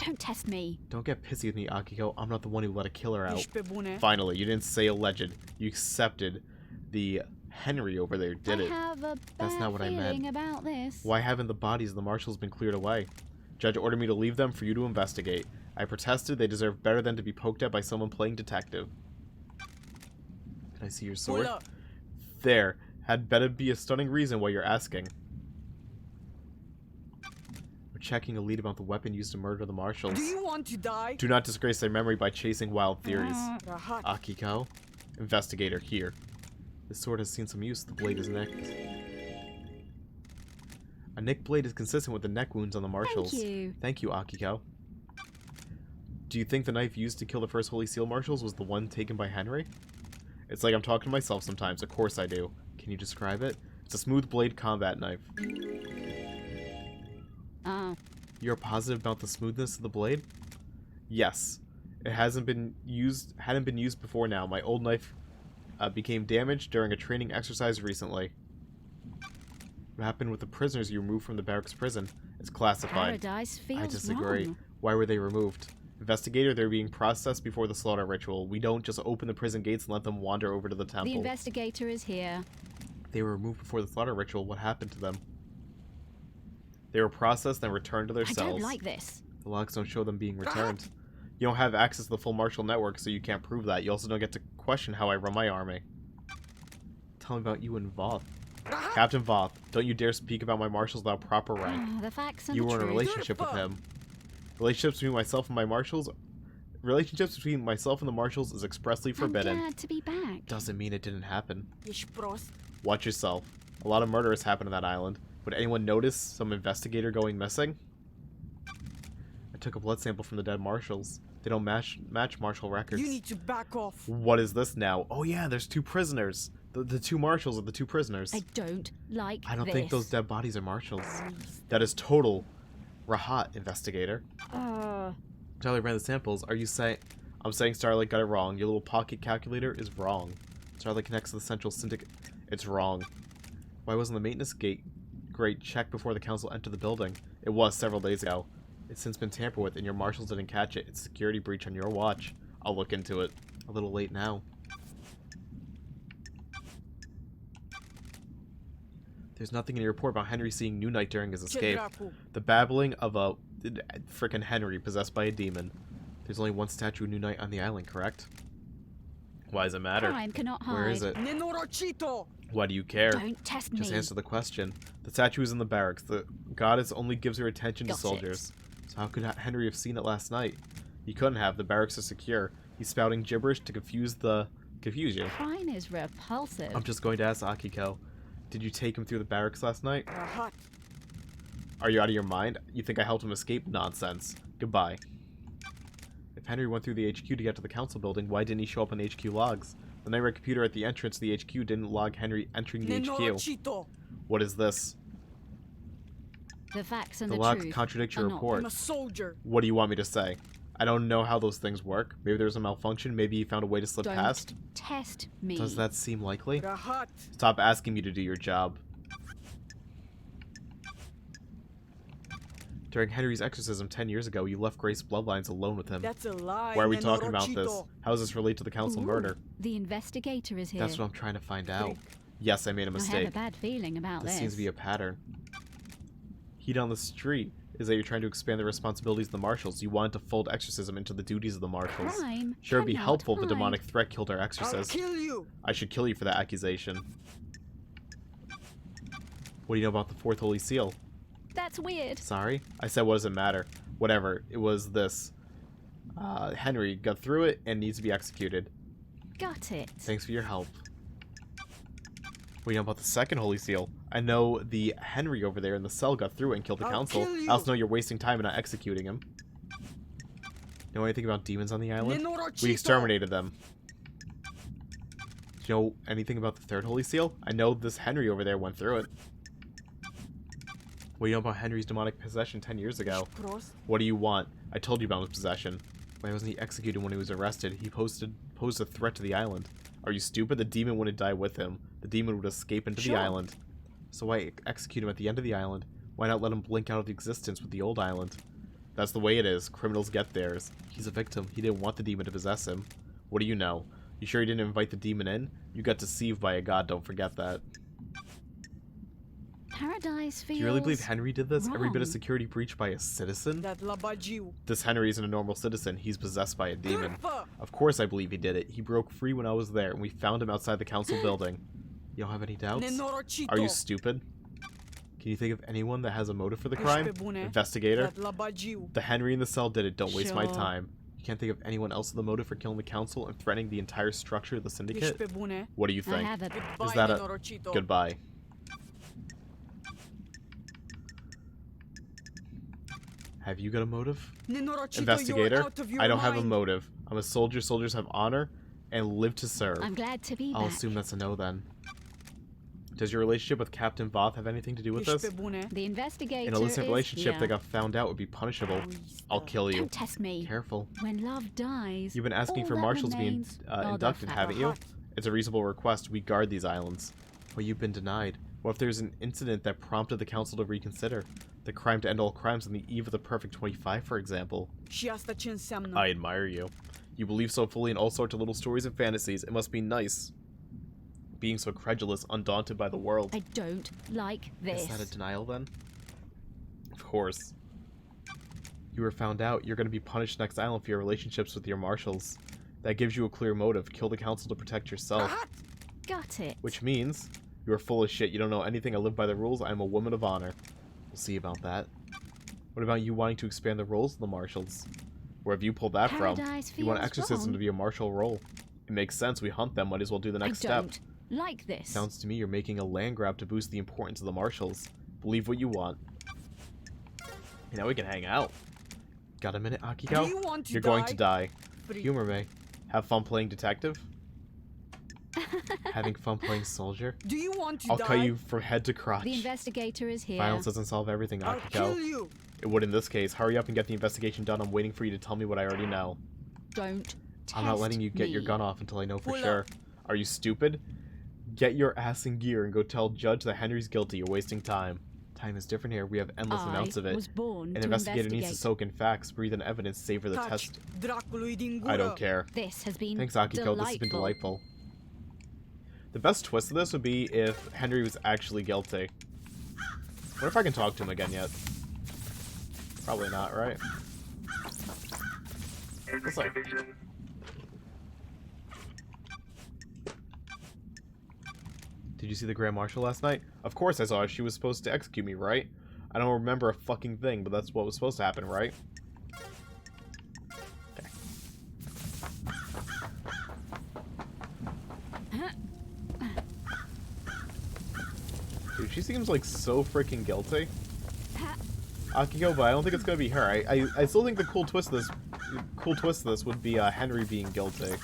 [SPEAKER 3] Don't test me.
[SPEAKER 1] Don't get pissy with me, Akiko. I'm not the one who let a killer out.
[SPEAKER 5] Ishpebune.
[SPEAKER 1] Finally, you didn't say alleged. You accepted the Henry over there did
[SPEAKER 3] I
[SPEAKER 1] it.
[SPEAKER 3] have a
[SPEAKER 1] That's
[SPEAKER 3] bad
[SPEAKER 1] not what I meant.
[SPEAKER 3] feeling about this.
[SPEAKER 1] Why haven't the bodies of the marshals been cleared away? Judge ordered me to leave them for you to investigate. I protested. They deserve better than to be poked at by someone playing detective. Can I see your sword?
[SPEAKER 5] Pull up.
[SPEAKER 1] There. Had better be a stunning reason why you're asking. We're checking a lead about the weapon used to murder the marshals.
[SPEAKER 5] Do you want to die?
[SPEAKER 1] Do not disgrace their memory by chasing wild theories.
[SPEAKER 5] Rahat.
[SPEAKER 1] Akiko? Investigator, here. This sword has seen some use. The blade is nicked. A nicked blade is consistent with the neck wounds on the marshals.
[SPEAKER 3] Thank you.
[SPEAKER 1] Thank you, Akiko. Do you think the knife used to kill the First Holy Seal marshals was the one taken by Henry? It's like I'm talking to myself sometimes. Of course I do. Can you describe it? It's a smooth blade combat knife.
[SPEAKER 3] Oh.
[SPEAKER 1] You're positive about the smoothness of the blade? Yes. It hadn't been used before now. My old knife became damaged during a training exercise recently. What happened with the prisoners you removed from the Barracks prison? It's classified.
[SPEAKER 3] Paradise feels
[SPEAKER 1] I disagree.
[SPEAKER 3] wrong.
[SPEAKER 1] Why were they removed? Investigator, they're being processed before the slaughter ritual. We don't just open the prison gates and let them wander over to the temple.
[SPEAKER 3] The investigator is here.
[SPEAKER 1] They were removed before the slaughter ritual. What happened to them? They were processed and returned to their
[SPEAKER 3] I
[SPEAKER 1] cells.
[SPEAKER 3] don't like this.
[SPEAKER 1] The logs don't show them being returned. You don't have access to the full martial network, so you can't prove that. You also don't get to question how I run my army. Tell me about you and Voth. Captain Voth, don't you dare speak about my marshals without proper rank.
[SPEAKER 3] Ah, the facts and
[SPEAKER 1] You
[SPEAKER 3] the
[SPEAKER 1] were in a
[SPEAKER 3] truth.
[SPEAKER 1] relationship with him. Relationships between myself and the marshals is expressly forbidden.
[SPEAKER 3] I'm glad to be back.
[SPEAKER 1] Doesn't mean it didn't happen.
[SPEAKER 5] Ishprost.
[SPEAKER 1] Watch yourself. A lot of murders happen on that island. Would anyone notice some investigator going missing? I took a blood sample from the dead marshals. They don't match marshal records.
[SPEAKER 5] You need to back off.
[SPEAKER 1] What is this now? Oh yeah, there's 2 prisoners. The 2 marshals are the 2 prisoners.
[SPEAKER 3] I don't like
[SPEAKER 1] I don't
[SPEAKER 3] this.
[SPEAKER 1] think those dead bodies are marshals. That is total Rahat, investigator. Starlight ran the samples. Are you saying... I'm saying Starlight got it wrong. Your little pocket calculator is wrong. Starlight connects to the central syndicate. It's wrong. Why wasn't the maintenance grate checked before the council entered the building? It was several days ago. It's since been tampered with and your marshals didn't catch it. It's a security breach on your watch. I'll look into it. A little late now. There's nothing in your report about Henry seeing New Knight during his escape.
[SPEAKER 5] Chedraku.
[SPEAKER 1] The babbling of a frickin' Henry possessed by a demon. There's only one statue of New Knight on the island, correct? Why does it matter?
[SPEAKER 3] Crime cannot hide.
[SPEAKER 1] Where is it?
[SPEAKER 5] Nenorachito.
[SPEAKER 1] Why do you care?
[SPEAKER 3] Don't test me.
[SPEAKER 1] Just answer the question. The statue is in the barracks. The goddess only gives her attention to
[SPEAKER 3] Got it.
[SPEAKER 1] soldiers. So how could Henry have seen it last night? He couldn't have. The barracks are secure. He's spouting gibberish to confuse you.
[SPEAKER 3] Crime is repulsive.
[SPEAKER 1] I'm just going to ask Akiko. Did you take him through the barracks last night?
[SPEAKER 5] Rahat.
[SPEAKER 1] Are you out of your mind? You think I helped him escape? Nonsense. Goodbye. If Henry went through the HQ to get to the council building, why didn't he show up on HQ logs? The nightmare computer at the entrance to the HQ didn't log Henry entering the HQ.
[SPEAKER 5] Nenorachito.
[SPEAKER 1] What is this?
[SPEAKER 3] The facts and
[SPEAKER 1] The
[SPEAKER 3] the
[SPEAKER 1] logs
[SPEAKER 3] truth
[SPEAKER 1] contradict your
[SPEAKER 3] are not.
[SPEAKER 1] report.
[SPEAKER 5] I'm a soldier.
[SPEAKER 1] What do you want me to say? I don't know how those things work. Maybe there's a malfunction. Maybe he found a way to slip
[SPEAKER 3] Don't
[SPEAKER 1] past.
[SPEAKER 3] test me.
[SPEAKER 1] Does that seem likely?
[SPEAKER 5] Rahat.
[SPEAKER 1] Stop asking me to do your job. During Henry's exorcism 10 years ago, you left Grace Bloodlines alone with him.
[SPEAKER 5] That's a lie.
[SPEAKER 1] Why are we talking about this?
[SPEAKER 5] Nenorachito.
[SPEAKER 1] How does this relate to the council
[SPEAKER 3] Ooh,
[SPEAKER 1] murder?
[SPEAKER 3] The investigator is here.
[SPEAKER 1] That's what I'm trying to find out. Yes, I made a
[SPEAKER 3] I have
[SPEAKER 1] mistake.
[SPEAKER 3] a bad feeling about
[SPEAKER 1] This
[SPEAKER 3] this.
[SPEAKER 1] seems to be a pattern. Heat on the street is that you're trying to expand the responsibilities of the marshals. You want to fold exorcism into the duties of the marshals.
[SPEAKER 3] Crime
[SPEAKER 1] Sure, it'd be
[SPEAKER 3] cannot
[SPEAKER 1] helpful if the
[SPEAKER 3] hide.
[SPEAKER 1] demonic threat killed our
[SPEAKER 5] I'll
[SPEAKER 1] exorcist.
[SPEAKER 5] kill you.
[SPEAKER 1] I should kill you for that accusation. What do you know about the fourth holy seal?
[SPEAKER 3] That's weird.
[SPEAKER 1] Sorry? I said what does it matter? Whatever. It was this. Henry got through it and needs to be executed.
[SPEAKER 3] Got it.
[SPEAKER 1] Thanks for your help. What do you know about the second holy seal? I know the Henry over there in the cell got through it and killed the
[SPEAKER 5] I'll
[SPEAKER 1] council.
[SPEAKER 5] kill you.
[SPEAKER 1] I also know you're wasting time and not executing him. Know anything about demons on the island? We exterminated them. Do you know anything about the third holy seal? I know this Henry over there went through it. What do you know about Henry's demonic possession 10 years ago?
[SPEAKER 5] Prost.
[SPEAKER 1] What do you want? I told you about his possession. Why wasn't he executed when he was arrested? He posed a threat to the island. Are you stupid? The demon wouldn't die with him. The demon would escape into the
[SPEAKER 5] Sure.
[SPEAKER 1] island. So why execute him at the end of the island? Why not let him blink out of existence with the old island? That's the way it is. Criminals get theirs. He's a victim. He didn't want the demon to possess him. What do you know? You sure you didn't invite the demon in? You got deceived by a god, don't forget that.
[SPEAKER 3] Paradise feels
[SPEAKER 1] Do you really believe Henry did this? Every bit of
[SPEAKER 3] wrong.
[SPEAKER 1] security breached by a citizen?
[SPEAKER 5] That labagiu.
[SPEAKER 1] This Henry isn't a normal citizen. He's possessed by a demon.
[SPEAKER 5] Kurva.
[SPEAKER 1] Of course I believe he did it. He broke free when I was there, and we found him outside the council building. You don't have any doubts?
[SPEAKER 5] Nenorocito.
[SPEAKER 1] Are you stupid? Can you think of anyone that has a motive for the crime?
[SPEAKER 5] Ești pe bune?
[SPEAKER 1] Investigator?
[SPEAKER 5] That labagiu.
[SPEAKER 1] The Henry in the cell did it. Don't waste my
[SPEAKER 3] Sure.
[SPEAKER 1] time. You can't think of anyone else with a motive for killing the council and threatening the entire structure of the
[SPEAKER 5] Ești
[SPEAKER 1] syndicate?
[SPEAKER 5] pe bune?
[SPEAKER 1] What do you
[SPEAKER 3] I
[SPEAKER 1] think?
[SPEAKER 3] have a
[SPEAKER 5] Goodbye,
[SPEAKER 1] Is that a...
[SPEAKER 5] Nenorocito.
[SPEAKER 1] Goodbye. Have you got a motive?
[SPEAKER 5] Nenorocito,
[SPEAKER 1] Investigator?
[SPEAKER 5] you're out of your
[SPEAKER 1] I don't have a
[SPEAKER 5] mind.
[SPEAKER 1] motive. I'm a soldier. Soldiers have honor and live to serve.
[SPEAKER 3] I'm glad to be
[SPEAKER 1] I'll
[SPEAKER 3] back.
[SPEAKER 1] assume that's a no then. Does your relationship with Captain Voth have anything to do with
[SPEAKER 5] Ești
[SPEAKER 1] this?
[SPEAKER 5] pe bune?
[SPEAKER 3] The investigator
[SPEAKER 1] An illicit
[SPEAKER 3] is
[SPEAKER 1] relationship
[SPEAKER 3] here.
[SPEAKER 1] that got found out would be punishable. I'll kill you.
[SPEAKER 3] Don't test me.
[SPEAKER 1] Careful.
[SPEAKER 3] When love dies,
[SPEAKER 1] You've been asking
[SPEAKER 3] all
[SPEAKER 1] for
[SPEAKER 3] that
[SPEAKER 1] marshals to be
[SPEAKER 3] remains are the
[SPEAKER 1] inducted,
[SPEAKER 3] facts.
[SPEAKER 1] haven't you? It's a reasonable request. We guard these islands. But you've been denied. What if there's an incident that prompted the council to reconsider? The crime to end all crimes on the eve of the Perfect 25, for example.
[SPEAKER 5] Și asta ce înseamnă?
[SPEAKER 1] I admire you. You believe so fully in all sorts of little stories and fantasies. It must be nice. Being so credulous, undaunted by the world.
[SPEAKER 3] I don't like this.
[SPEAKER 1] Is that a denial then? Of course. You were found out. You're going to be punished next island for your relationships with your marshals. That gives you a clear motive. Kill the council to protect yourself.
[SPEAKER 3] Got it.
[SPEAKER 1] Which means you are full of shit. You don't know anything. I live by the rules. I am a woman of honor. We'll see about that. What about you wanting to expand the roles of the marshals? Where have you pulled that
[SPEAKER 3] Paradise
[SPEAKER 1] from? You want
[SPEAKER 3] feels
[SPEAKER 1] exorcism
[SPEAKER 3] wrong.
[SPEAKER 1] to be a martial role. It makes sense. We hunt them. Might as well do the next
[SPEAKER 3] I
[SPEAKER 1] step.
[SPEAKER 3] don't like this.
[SPEAKER 1] Sounds to me you're making a land grab to boost the importance of the marshals. Believe what you want. And now we can hang out. Got a minute, Akiko?
[SPEAKER 5] Do you want to
[SPEAKER 1] You're going
[SPEAKER 5] die?
[SPEAKER 1] to die.
[SPEAKER 5] Free.
[SPEAKER 1] Humor me. Have fun playing detective? Having fun playing soldier?
[SPEAKER 5] Do you want to
[SPEAKER 1] I'll
[SPEAKER 5] die?
[SPEAKER 1] cut you from head to crotch.
[SPEAKER 3] The investigator is here.
[SPEAKER 1] Violence doesn't solve everything,
[SPEAKER 5] I'll kill
[SPEAKER 1] Akiko.
[SPEAKER 5] you.
[SPEAKER 1] It would in this case. Hurry up and get the investigation done. I'm waiting for you to tell me what I already know.
[SPEAKER 3] Don't
[SPEAKER 1] I'm not
[SPEAKER 3] test
[SPEAKER 1] letting you get your
[SPEAKER 3] me.
[SPEAKER 1] gun off until I know for
[SPEAKER 5] Pull
[SPEAKER 1] sure.
[SPEAKER 5] up.
[SPEAKER 1] Are you stupid? Get your ass in gear and go tell Judge that Henry's guilty. You're wasting time. Time is different here. We have endless amounts of
[SPEAKER 3] I
[SPEAKER 1] it.
[SPEAKER 3] was born
[SPEAKER 1] An
[SPEAKER 3] to
[SPEAKER 1] investigator needs to
[SPEAKER 3] investigate.
[SPEAKER 1] soak in facts, breathe in evidence, savor the
[SPEAKER 5] Taci,
[SPEAKER 1] test.
[SPEAKER 5] dracului din gură.
[SPEAKER 1] I don't care.
[SPEAKER 3] This has been
[SPEAKER 1] Thanks, Akiko. This has been delightful. The best twist of this would be if Henry was actually guilty. What if I can talk to him again yet? Probably not, right?
[SPEAKER 4] Henry
[SPEAKER 1] What's up?
[SPEAKER 4] Division.
[SPEAKER 1] Did you see the Grand Marshal last night? Of course I saw her. She was supposed to execute me, right? I don't remember a fucking thing, but that's what was supposed to happen, right? Okay. Dude, she seems like so freaking guilty. Akiko, but I don't think it's gonna be her. I still think the cool twist of this would be Henry being guilty.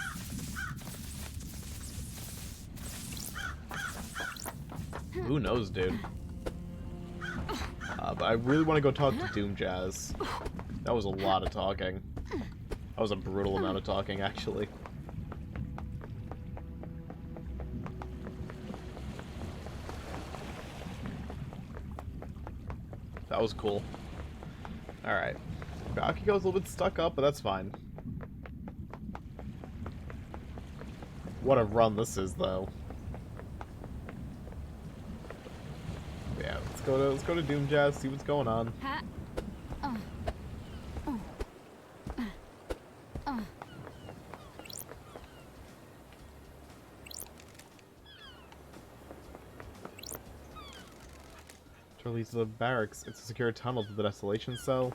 [SPEAKER 1] Who knows, dude? But I really want to go talk to Doom Jazz. That was a lot of talking. That was a brutal amount of talking, actually. That was cool. Alright. Akiko's a little bit stuck up, but that's fine. What a run this is, though. Let's go to Doom Jazz, see what's going on.
[SPEAKER 3] Ha.
[SPEAKER 1] Leads to the barracks. It's a secure tunnel to the desolation cell.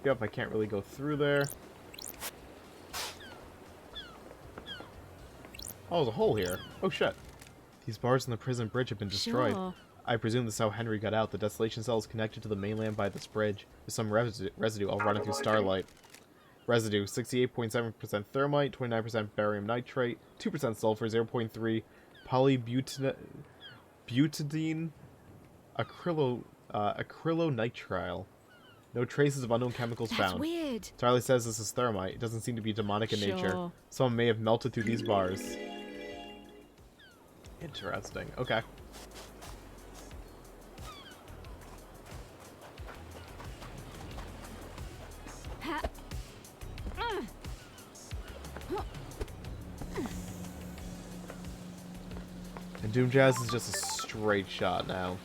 [SPEAKER 1] Yep, I can't really go through there. Oh, there's a hole here. Oh shit. These bars in the prison bridge have been destroyed.
[SPEAKER 3] Sure.
[SPEAKER 1] I presume this is how Henry got out. The desolation cell is connected to the mainland by this bridge. There's some residue all running through Starlight. Residue, 68.7% thermite, 29% barium nitrate, 2% sulfur, 0.3 polybutadiene, acrylonitrile. No traces of unknown chemicals
[SPEAKER 3] That's
[SPEAKER 1] found.
[SPEAKER 3] weird.
[SPEAKER 1] Charlie says this is thermite. It doesn't seem to be demonic in nature.
[SPEAKER 3] Sure.
[SPEAKER 1] Someone may have melted through these bars. Interesting. Okay.
[SPEAKER 3] Ha.
[SPEAKER 1] And Doom Jazz is just a straight shot now.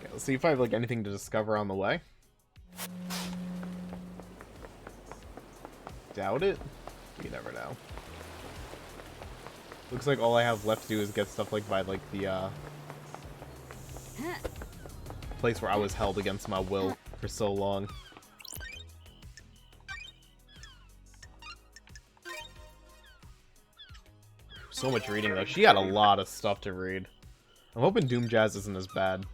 [SPEAKER 1] Okay, let's see if I have like anything to discover on the way. Doubt it. You never know. Looks like all I have left to do is get stuff like by like the place where I was held against my will for so long. So much reading though. She had a lot of stuff to read. I'm hoping Doom Jazz isn't as bad.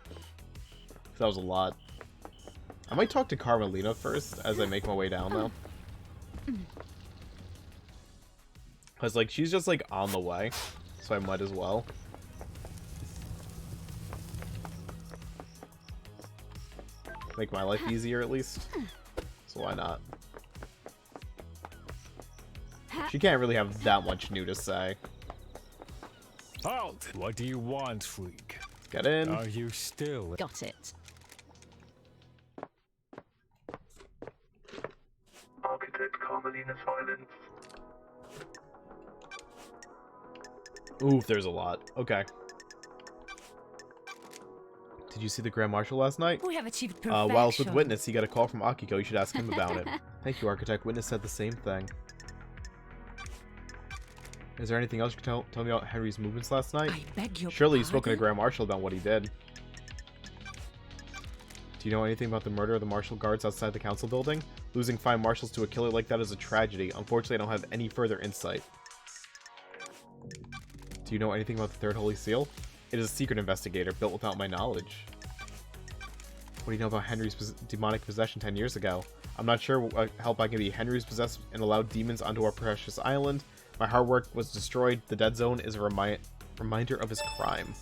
[SPEAKER 1] That was a lot. I might talk to Carmelina first as I make my way down though. Cause like she's just like on the way, so I might as well. Make my life easier at least. So why not? She can't really have that much new to say.
[SPEAKER 2] Halt! What do you want, freak?
[SPEAKER 1] Get in.
[SPEAKER 2] Are you still?
[SPEAKER 3] Got it.
[SPEAKER 4] Architect Carmelina Silence.
[SPEAKER 1] Ooh, there's a lot. Okay. Did you see the Grand Marshal last night?
[SPEAKER 6] We have achieved perfection.
[SPEAKER 1] While I was with Witness, he got a call from Akiko. You should ask him about it. Thank you, Architect. Witness said the same thing. Is there anything else you can tell me about Henry's movements last night?
[SPEAKER 6] I beg your
[SPEAKER 1] Surely you've spoken to
[SPEAKER 6] pardon?
[SPEAKER 1] Grand Marshal about what he did. Do you know anything about the murder of the Marshal guards outside the council building? Losing 5 marshals to a killer like that is a tragedy. Unfortunately, I don't have any further insight. Do you know anything about the Third Holy Seal? It is a secret investigator, built without my knowledge. What do you know about Henry's demonic possession 10 years ago? I'm not sure what help I can be. Henry's possessed and allowed demons onto our precious island. My hard work was destroyed. The dead zone is a reminder of his crime.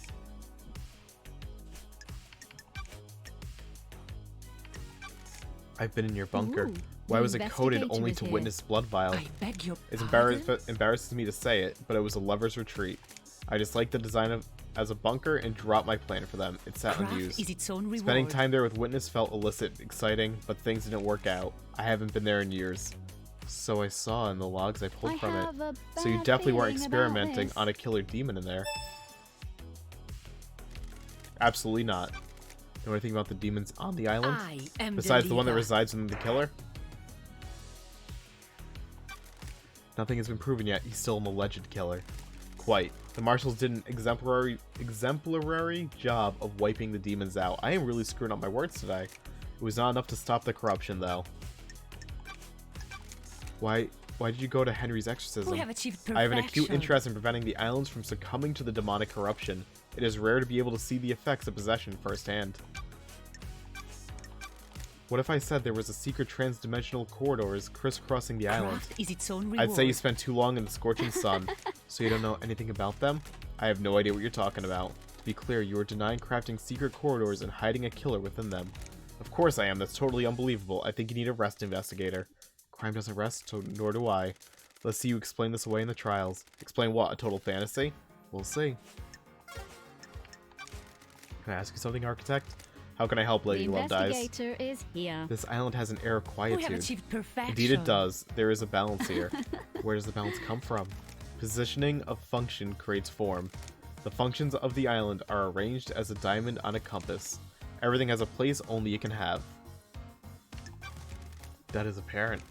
[SPEAKER 1] I've been in your bunker.
[SPEAKER 3] Ooh,
[SPEAKER 1] Why
[SPEAKER 3] the
[SPEAKER 1] was it coded
[SPEAKER 3] investigator
[SPEAKER 1] only
[SPEAKER 3] is
[SPEAKER 1] to
[SPEAKER 3] here.
[SPEAKER 1] witness blood vial?
[SPEAKER 6] I beg your
[SPEAKER 1] It
[SPEAKER 6] pardon?
[SPEAKER 1] embarrasses me to say it, but it was a lover's retreat. I just liked the design as a bunker and dropped my plan for them. It sat
[SPEAKER 6] Craft
[SPEAKER 1] unused.
[SPEAKER 6] is its own reward.
[SPEAKER 1] Spending time there with Witness felt illicit, exciting, but things didn't work out. I haven't been there in years. So I saw in the logs I pulled from it. So you definitely weren't experimenting on a killer demon in there. Absolutely not. Know anything about the demons on the island?
[SPEAKER 6] I am
[SPEAKER 1] Besides the one that
[SPEAKER 6] leader.
[SPEAKER 1] resides in the killer? Nothing has been proven yet. He's still an alleged killer. Quite. The marshals did an exemplary job of wiping the demons out. I am really screwing up my words today. It was not enough to stop the corruption, though. Why did you go to Henry's exorcism?
[SPEAKER 6] We have achieved perfection.
[SPEAKER 1] I have an acute interest in preventing the islands from succumbing to the demonic corruption. It is rare to be able to see the effects of possession firsthand. What if I said there was a secret trans-dimensional corridors crisscrossing the island?
[SPEAKER 6] Craft is its own reward.
[SPEAKER 1] I'd say you spent too long in the scorching sun. So you don't know anything about them? I have no idea what you're talking about. To be clear, you are denying crafting secret corridors and hiding a killer within them. Of course I am. That's totally unbelievable. I think you need a rest, investigator. Crime doesn't rest, so nor do I. Let's see you explain this away in the trials. Explain what? A total fantasy? We'll see. Can I ask you something, Architect? How can I help, Lady
[SPEAKER 3] The
[SPEAKER 1] Love Dies?
[SPEAKER 3] investigator is here.
[SPEAKER 1] This island has an air of
[SPEAKER 6] We have
[SPEAKER 1] quietude.
[SPEAKER 6] achieved perfection.
[SPEAKER 1] Indeed it does. There is a balance here. Where does the balance come from? Positioning of function creates form. The functions of the island are arranged as a diamond on a compass. Everything has a place only it can have. That is apparent.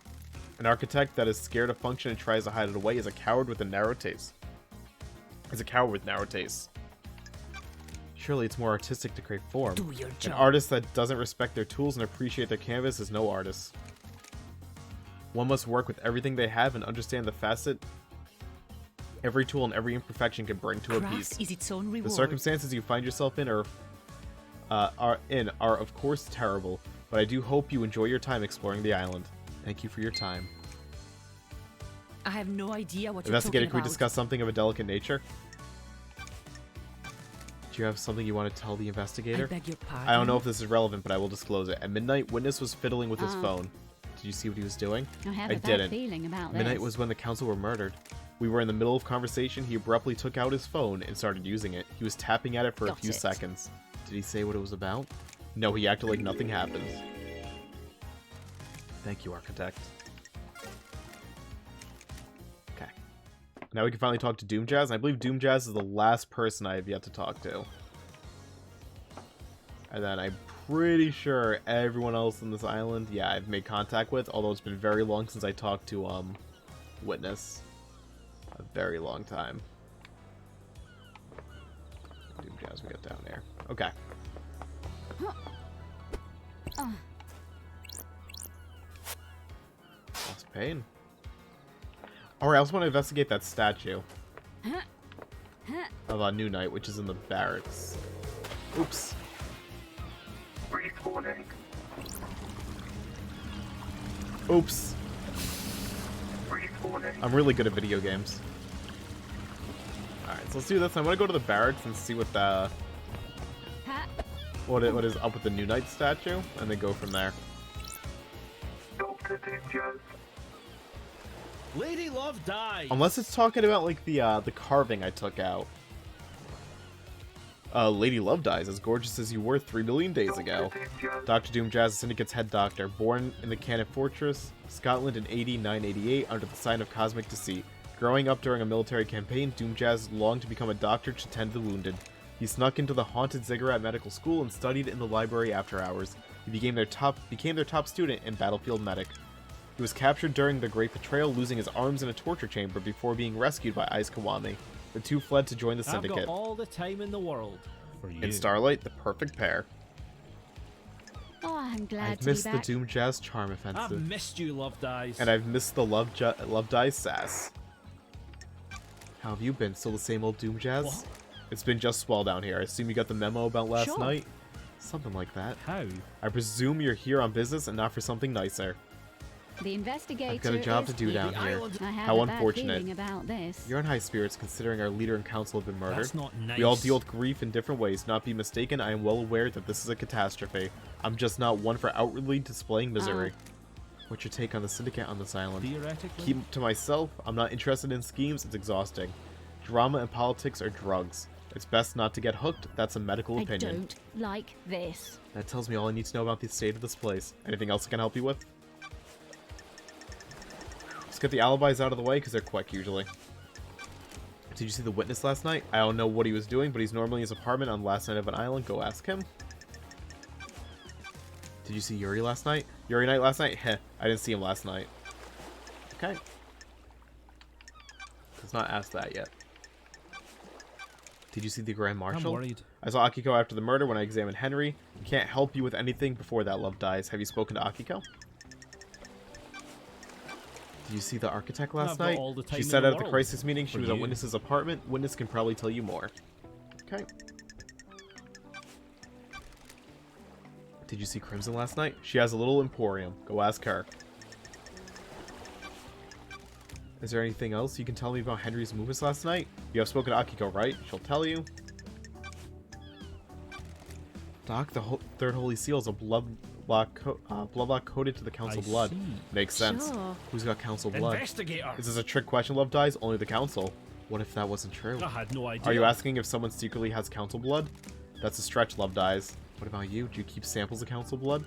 [SPEAKER 1] An architect that is scared of function and tries to hide it away is a coward with a narrow taste. Surely it's more artistic to create form.
[SPEAKER 3] Do your
[SPEAKER 1] An
[SPEAKER 3] job.
[SPEAKER 1] artist that doesn't respect their tools and appreciate their canvas is no artist. One must work with everything they have and understand the facet every tool and every imperfection can bring to a piece.
[SPEAKER 3] Craft is its own reward.
[SPEAKER 1] The circumstances you find yourself in are of course terrible, but I do hope you enjoy your time exploring the island. Thank you for your time.
[SPEAKER 3] I have no idea what
[SPEAKER 1] Investigator,
[SPEAKER 3] you're
[SPEAKER 1] can we
[SPEAKER 3] talking
[SPEAKER 1] discuss something of a delicate nature? Do you have something you want to tell the
[SPEAKER 3] about. I
[SPEAKER 1] investigator?
[SPEAKER 3] beg your pardon.
[SPEAKER 1] I don't know if this is relevant, but I will disclose it. At midnight, Witness was fiddling with his phone. Did you see what he was doing?
[SPEAKER 3] I have
[SPEAKER 1] I
[SPEAKER 3] a bad
[SPEAKER 1] didn't.
[SPEAKER 3] feeling about
[SPEAKER 1] Midnight
[SPEAKER 3] this.
[SPEAKER 1] was when the council were murdered. We were in the middle of conversation. He abruptly took out his phone and started using it. He was tapping at it for a
[SPEAKER 3] Got
[SPEAKER 1] few
[SPEAKER 3] it.
[SPEAKER 1] seconds. Did he say what it was about? No, he acted like nothing happened. Thank you, Architect. Okay. Now we can finally talk to Doom Jazz. And I believe Doom Jazz is the last person I have yet to talk to. And then I'm pretty sure everyone else on this island, yeah, I've made contact with, although it's been very long since I talked to, Witness. A very long time. Doom Jazz we got down there. Okay. Lost pain. Alright, I also want to investigate that statue of a New Knight, which is in the barracks. Oops.
[SPEAKER 4] Brief warning.
[SPEAKER 1] Oops.
[SPEAKER 4] Brief warning.
[SPEAKER 1] I'm really good at video games. Alright, so let's do this. I want to go to the barracks and see what the... what is up with the New Knight statue, and then go from there.
[SPEAKER 4] Dr. Dinges.
[SPEAKER 2] Lady Love died.
[SPEAKER 1] Unless it's talking about, like, the carving I took out. Lady Love dies, as gorgeous as you were 3 million days ago. Dr. Doom Jazz, the Syndicate's head doctor, born in the Cannon Fortress, Scotland in AD 988 under the sign of cosmic deceit. Growing up during a military campaign, Doom Jazz longed to become a doctor to tend the wounded. He snuck into the haunted Ziggurat Medical School and studied in the library after hours. He became their top student and battlefield medic. He was captured during the Great Betrayal, losing his arms in a torture chamber before being rescued by Aiz Kawami. The two fled to join the
[SPEAKER 2] I've
[SPEAKER 1] Syndicate.
[SPEAKER 2] got all the time in the world for you.
[SPEAKER 1] In Starlight, the perfect pair.
[SPEAKER 3] Oh, I'm glad
[SPEAKER 1] I've
[SPEAKER 3] to be
[SPEAKER 1] missed the
[SPEAKER 3] back.
[SPEAKER 1] Doom Jazz charm
[SPEAKER 2] I've
[SPEAKER 1] offensive.
[SPEAKER 2] missed you, Love Dies.
[SPEAKER 1] And I've missed the Love Dies sass. How have you been? Still the same old Doom Jazz?
[SPEAKER 2] What?
[SPEAKER 1] It's been just swell down here. I assume you got the memo about last
[SPEAKER 3] Sure.
[SPEAKER 1] night? Something like that.
[SPEAKER 2] How?
[SPEAKER 1] I presume you're here on business and not for something nicer.
[SPEAKER 3] The investigator.
[SPEAKER 1] I've got a job
[SPEAKER 3] is-
[SPEAKER 1] to do down
[SPEAKER 2] The
[SPEAKER 1] here.
[SPEAKER 2] island-
[SPEAKER 3] I have
[SPEAKER 1] How
[SPEAKER 3] a bad
[SPEAKER 1] unfortunate.
[SPEAKER 3] feeling about this.
[SPEAKER 1] You're in high spirits considering our leader and council have been murdered.
[SPEAKER 2] That's not nice.
[SPEAKER 1] We all deal with grief in different ways. Not be mistaken, I am well aware that this is a catastrophe. I'm just not one for outwardly displaying misery. What's your take on the Syndicate on this island?
[SPEAKER 2] Theoretically.
[SPEAKER 1] Keep to myself. I'm not interested in schemes. It's exhausting. Drama and politics are drugs. It's best not to get hooked. That's a medical
[SPEAKER 3] I
[SPEAKER 1] opinion.
[SPEAKER 3] don't like this.
[SPEAKER 1] That tells me all I need to know about the state of this place. Anything else I can help you with? Let's get the alibis out of the way, because they're quick, usually. Did you see the witness last night? I don't know what he was doing, but he's normally in his apartment on last night of an island. Go ask him. Did you see Yuri last night? Yuri night last night? Heh, I didn't see him last night. Okay. Let's not ask that yet. Did you see the Grand Marshal?
[SPEAKER 2] I'm worried.
[SPEAKER 1] I saw Akiko after the murder when I examined Henry. Can't help you with anything before that love dies. Have you spoken to Akiko? Did you see the architect last
[SPEAKER 2] I've got
[SPEAKER 1] night?
[SPEAKER 2] all the time
[SPEAKER 1] She
[SPEAKER 2] in
[SPEAKER 1] said
[SPEAKER 2] the
[SPEAKER 1] at the
[SPEAKER 2] world
[SPEAKER 1] crisis meeting she
[SPEAKER 2] for
[SPEAKER 1] was at
[SPEAKER 2] you.
[SPEAKER 1] Witness's apartment. Witness can probably tell you more. Okay. Did you see Crimson last night? She has a little emporium. Go ask her. Is there anything else you can tell me about Henry's movements last night? You have spoken to Akiko, right? She'll tell you. Doc, the third holy seal is a blood block coded to the council
[SPEAKER 2] I
[SPEAKER 1] blood.
[SPEAKER 2] see.
[SPEAKER 1] Makes sense.
[SPEAKER 3] Sure.
[SPEAKER 1] Who's got council blood?
[SPEAKER 2] Investigator.
[SPEAKER 1] Is this a trick question, Love Dies? Only the council. What if that wasn't true?
[SPEAKER 2] I had no idea.
[SPEAKER 1] Are you asking if someone secretly has council blood? That's a stretch, Love Dies. What about you? Do you keep samples of council blood?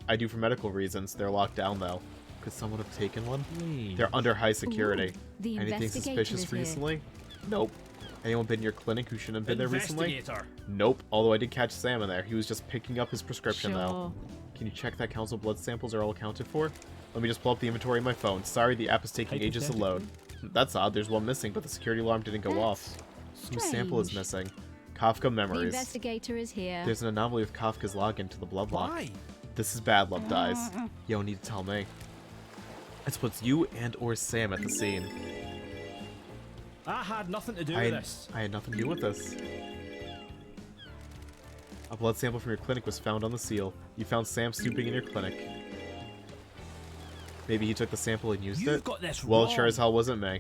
[SPEAKER 1] I do for medical reasons. They're locked down, though. Could someone have taken one?
[SPEAKER 2] Wait.
[SPEAKER 1] They're under high security.
[SPEAKER 3] The
[SPEAKER 1] Anything
[SPEAKER 3] investigator
[SPEAKER 1] suspicious
[SPEAKER 3] is here.
[SPEAKER 1] recently? Nope. Anyone been in your clinic who shouldn't have been there recently?
[SPEAKER 2] Investigator.
[SPEAKER 1] Nope, although I did catch Sam in there. He was just picking up his prescription, though.
[SPEAKER 3] Sure.
[SPEAKER 1] Can you check that council blood samples are all accounted for? Let me just pull up the inventory on my phone. Sorry, the app is taking ages to load. That's odd, there's one missing, but the security alarm didn't go off. Whose sample is
[SPEAKER 3] Strange.
[SPEAKER 1] missing? Kafka
[SPEAKER 3] The
[SPEAKER 1] memories.
[SPEAKER 3] investigator is here.
[SPEAKER 1] There's an anomaly with Kafka's login to the blood lock.
[SPEAKER 2] Why?
[SPEAKER 1] This is bad, Love Dies. You don't need to tell me. This puts you and or Sam at the scene.
[SPEAKER 2] I had nothing to do with this.
[SPEAKER 1] I had nothing to do with this. A blood sample from your clinic was found on the seal. You found Sam snooping in your clinic. Maybe he took the sample and used
[SPEAKER 2] You've
[SPEAKER 1] it?
[SPEAKER 2] got this
[SPEAKER 1] Well,
[SPEAKER 2] wrong.
[SPEAKER 1] it sure as hell wasn't me.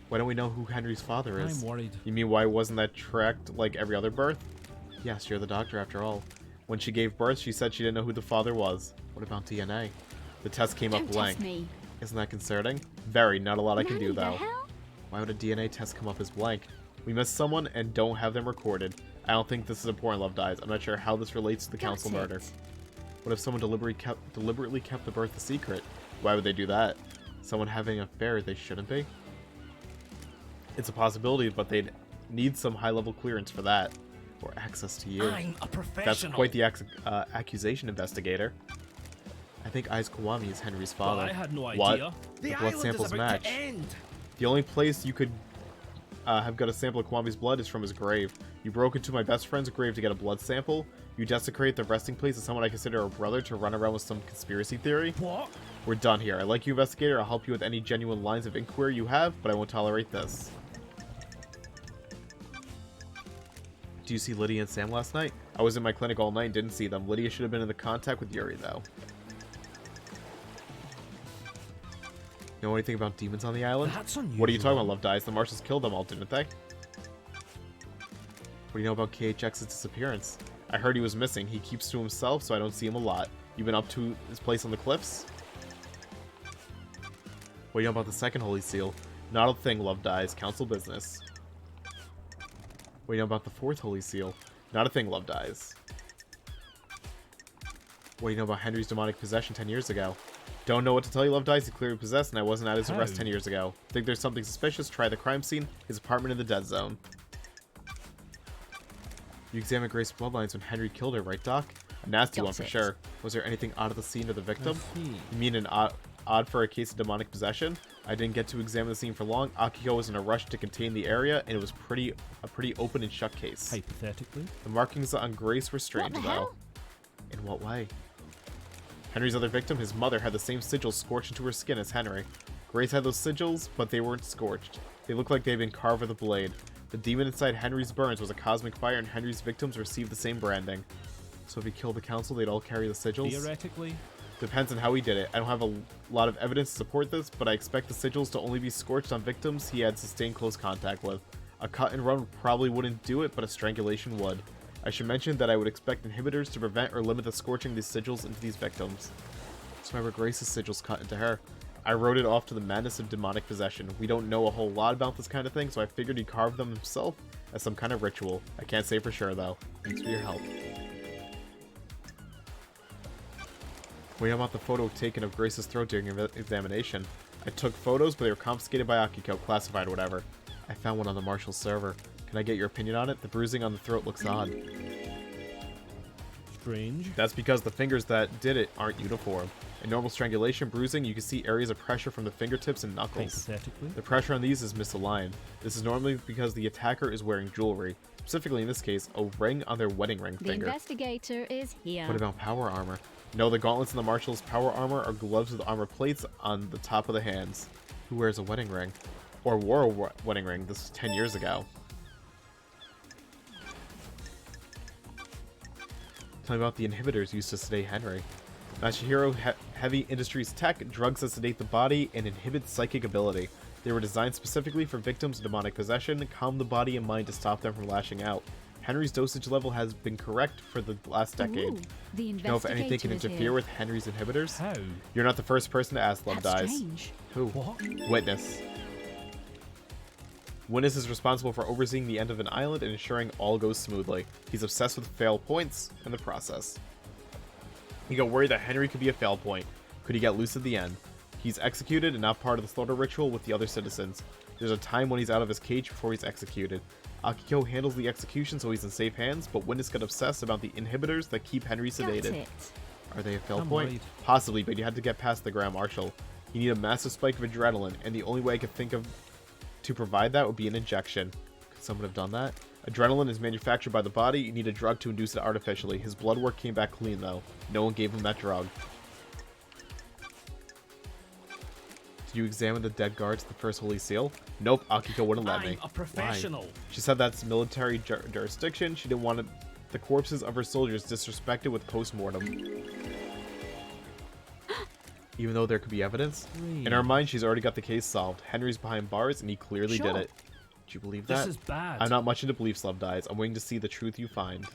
[SPEAKER 1] Why don't we know who Henry's father is?
[SPEAKER 2] I'm worried.
[SPEAKER 1] You mean why wasn't that tracked like every other birth? Yes, you're the doctor after all. When she gave birth, she said she didn't know who the father was. What about DNA? The test came up
[SPEAKER 3] Don't
[SPEAKER 1] blank.
[SPEAKER 3] test me.
[SPEAKER 1] Isn't that concerning? Very, not a lot I can do
[SPEAKER 3] Nanny, the
[SPEAKER 1] though.
[SPEAKER 3] hell?
[SPEAKER 1] Why would a DNA test come up as blank? We missed someone and don't have them recorded. I don't think this is important, Love Dies. I'm not sure how this relates to the council
[SPEAKER 3] That's
[SPEAKER 1] murder.
[SPEAKER 3] it.
[SPEAKER 1] What if someone deliberately kept the birth a secret? Why would they do that? Someone having an affair they shouldn't be? It's a possibility, but they'd need some high-level clearance for that. Or access to you.
[SPEAKER 2] I'm a professional.
[SPEAKER 1] That's quite the accusation, investigator. I think Aiz Kiwami is Henry's
[SPEAKER 2] But
[SPEAKER 1] father.
[SPEAKER 2] I had no
[SPEAKER 1] What?
[SPEAKER 2] idea.
[SPEAKER 1] The blood
[SPEAKER 2] island
[SPEAKER 1] samples
[SPEAKER 2] is about
[SPEAKER 1] match.
[SPEAKER 2] to end.
[SPEAKER 1] The only place you could have got a sample of Kwami's blood is from his grave. You broke into my best friend's grave to get a blood sample. You desecrate the resting place of someone I consider a brother to run around with some conspiracy theory.
[SPEAKER 2] What?
[SPEAKER 1] We're done here. I like you, investigator. I'll help you with any genuine lines of inquiry you have, but I won't tolerate this. Do you see Lydia and Sam last night? I was in my clinic all night and didn't see them. Lydia should have been in the contact with Yuri, though. You know anything about demons on the island?
[SPEAKER 2] That's unusual.
[SPEAKER 1] What are you talking about, Love Dies? The Marshals killed them all, didn't they? What do you know about KHX's disappearance? I heard he was missing. He keeps to himself, so I don't see him a lot. You been up to his place on the cliffs? What do you know about the second Holy Seal? Not a thing, Love Dies. Council business. What do you know about the fourth Holy Seal? Not a thing, Love Dies. What do you know about Henry's demonic possession 10 years ago? Don't know what to tell you, Love Dies. He's clearly possessed, and I wasn't at his arrest
[SPEAKER 2] How?
[SPEAKER 1] 10 years ago. Think there's something suspicious? Try the crime scene, his apartment in the dead zone. You examined Grace's bloodlines when Henry killed her, right, Doc? A nasty
[SPEAKER 3] Got
[SPEAKER 1] one for
[SPEAKER 3] it.
[SPEAKER 1] sure. Was there anything odd at the scene or the victim?
[SPEAKER 2] see.
[SPEAKER 1] You mean an odd for a case of demonic possession? I didn't get to examine the scene for long. Akiko was in a rush to contain the area, and it was a pretty open and shut case.
[SPEAKER 2] Hypothetically.
[SPEAKER 1] The markings on Grace were strange,
[SPEAKER 3] What the
[SPEAKER 1] though.
[SPEAKER 3] hell?
[SPEAKER 1] In what way? Henry's other victim, his mother, had the same sigils scorched into her skin as Henry. Grace had those sigils, but they weren't scorched. They looked like they'd been carved with a blade. The demon inside Henry's burns was a cosmic fire, and Henry's victims received the same branding. So if he killed the council, they'd all carry the sigils?
[SPEAKER 2] Theoretically.
[SPEAKER 1] Depends on how he did it. I don't have a lot of evidence to support this, but I expect the sigils to only be scorched on victims he had sustained close contact with. A cut and run probably wouldn't do it, but a strangulation would. I should mention that I would expect inhibitors to prevent or limit the scorching of these sigils into these victims. So why were Grace's sigils cut into her? I wrote it off to the madness of demonic possession. We don't know a whole lot about this kind of thing, so I figured he carved them himself as some kind of ritual. I can't say for sure, though. Thanks for your help. What do you know about the photo taken of Grace's throat during examination? I took photos, but they were confiscated by Akiko, classified or whatever. I found one on the Marshal server. Can I get your opinion on it? The bruising on the throat looks odd.
[SPEAKER 2] Strange.
[SPEAKER 1] That's because the fingers that did it aren't uniform. In normal strangulation bruising, you can see areas of pressure from the fingertips and knuckles.
[SPEAKER 2] Hypothetically.
[SPEAKER 1] The pressure on these is misaligned. This is normally because the attacker is wearing jewelry. Specifically in this case, a ring on their wedding ring
[SPEAKER 3] The
[SPEAKER 1] finger.
[SPEAKER 3] investigator is here.
[SPEAKER 1] What about power armor? No, the gauntlets in the Marshal's power armor are gloves with armor plates on the top of the hands. Who wears a wedding ring? Or wore a wedding ring? This was 10 years ago. Tell me about the inhibitors used to sedate Henry. Masahiro Heavy Industries Tech drugs that sedate the body and inhibit psychic ability. They were designed specifically for victims of demonic possession, calm the body and mind to stop them from lashing out. Henry's dosage level has been correct for the last decade.
[SPEAKER 3] Ooh, the
[SPEAKER 1] You know if anything can
[SPEAKER 3] investigator is
[SPEAKER 1] interfere
[SPEAKER 3] here.
[SPEAKER 1] with Henry's inhibitors?
[SPEAKER 2] How?
[SPEAKER 1] You're not the first person to ask, Love
[SPEAKER 3] That's
[SPEAKER 1] Dies.
[SPEAKER 3] strange.
[SPEAKER 1] Who?
[SPEAKER 2] What?
[SPEAKER 1] Witness. Witness is responsible for overseeing the end of an island and ensuring all goes smoothly. He's obsessed with fail points in the process. He got worried that Henry could be a fail point. Could he get loose at the end? He's executed and not part of the slaughter ritual with the other citizens. There's a time when he's out of his cage before he's executed. Akiko handles the execution so he's in safe hands, but witness got obsessed about the inhibitors that keep Henry
[SPEAKER 3] Got
[SPEAKER 1] sedated.
[SPEAKER 3] it.
[SPEAKER 1] Are they a fail
[SPEAKER 2] I'm
[SPEAKER 1] point?
[SPEAKER 2] worried.
[SPEAKER 1] Possibly, but you had to get past the Grand Marshal. You need a massive spike of adrenaline, and the only way I could think of to provide that would be an injection. Could someone have done that? Adrenaline is manufactured by the body. You need a drug to induce it artificially. His blood work came back clean, though. No one gave him that drug. Did you examine the dead guards at the first Holy Seal? Nope, Akiko wouldn't let me.
[SPEAKER 2] I'm a professional.
[SPEAKER 1] Why? She said that's military jurisdiction. She didn't want the corpses of her soldiers disrespected with post-mortem. Even though there could be evidence? In her mind, she's already got the case solved. Henry's behind bars, and he clearly did it. Do you believe that?
[SPEAKER 2] This is bad.
[SPEAKER 1] I'm not much into beliefs, Love Dies. I'm waiting to see the truth you find.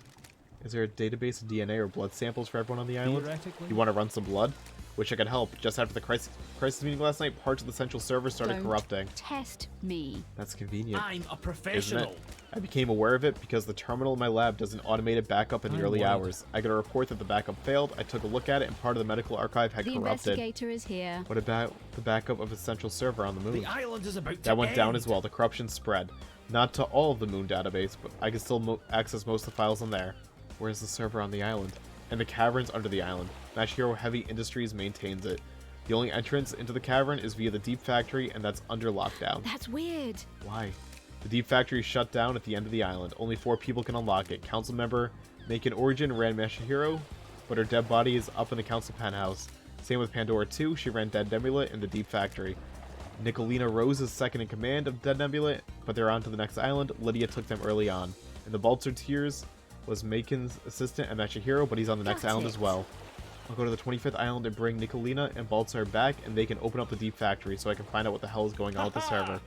[SPEAKER 1] Is there a database of DNA or blood samples for everyone on the island?
[SPEAKER 2] Theoretically.
[SPEAKER 1] You want to run some blood? Wish I could help. Just after the crisis meeting last night, parts of the central server started
[SPEAKER 3] Don't
[SPEAKER 1] corrupting.
[SPEAKER 3] test me.
[SPEAKER 1] That's convenient,
[SPEAKER 2] I'm a
[SPEAKER 1] isn't
[SPEAKER 2] professional.
[SPEAKER 1] it? I became aware of it because the terminal in my lab does an automated backup in the
[SPEAKER 2] I'm
[SPEAKER 1] early
[SPEAKER 2] worried.
[SPEAKER 1] hours. I got a report that the backup failed. I took a look at it, and part of the medical archive had
[SPEAKER 3] The
[SPEAKER 1] corrupted.
[SPEAKER 3] investigator is here.
[SPEAKER 1] What about the backup of a central server on the moon?
[SPEAKER 2] The island is about to
[SPEAKER 1] That went down
[SPEAKER 2] end.
[SPEAKER 1] as well. The corruption spread. Not to all of the moon database, but I can still access most of the files on there. Where's the server on the island? And the caverns under the island. Mashiro Heavy Industries maintains it. The only entrance into the cavern is via the Deep Factory, and that's under lockdown.
[SPEAKER 3] That's weird.
[SPEAKER 1] Why? The Deep Factory is shut down at the end of the island. Only 4 people can unlock it. Council member Macon Origin ran Mashihiro, but her dead body is up in the council penthouse. Same with Pandora 2, she ran Dead Nebula in the Deep Factory. Nicolina Rose is second in command of Dead Nebula, but they're on to the next island. Lydia took them early on. And the Balzer Tears was Macon's assistant at Mashihiro, but he's on the next
[SPEAKER 3] Got
[SPEAKER 1] island
[SPEAKER 3] it.
[SPEAKER 1] as well. I'll go to the 25th island and bring Nicolina and Baltzar back, and they can open up the Deep Factory so I can find out what the hell is going on with the server.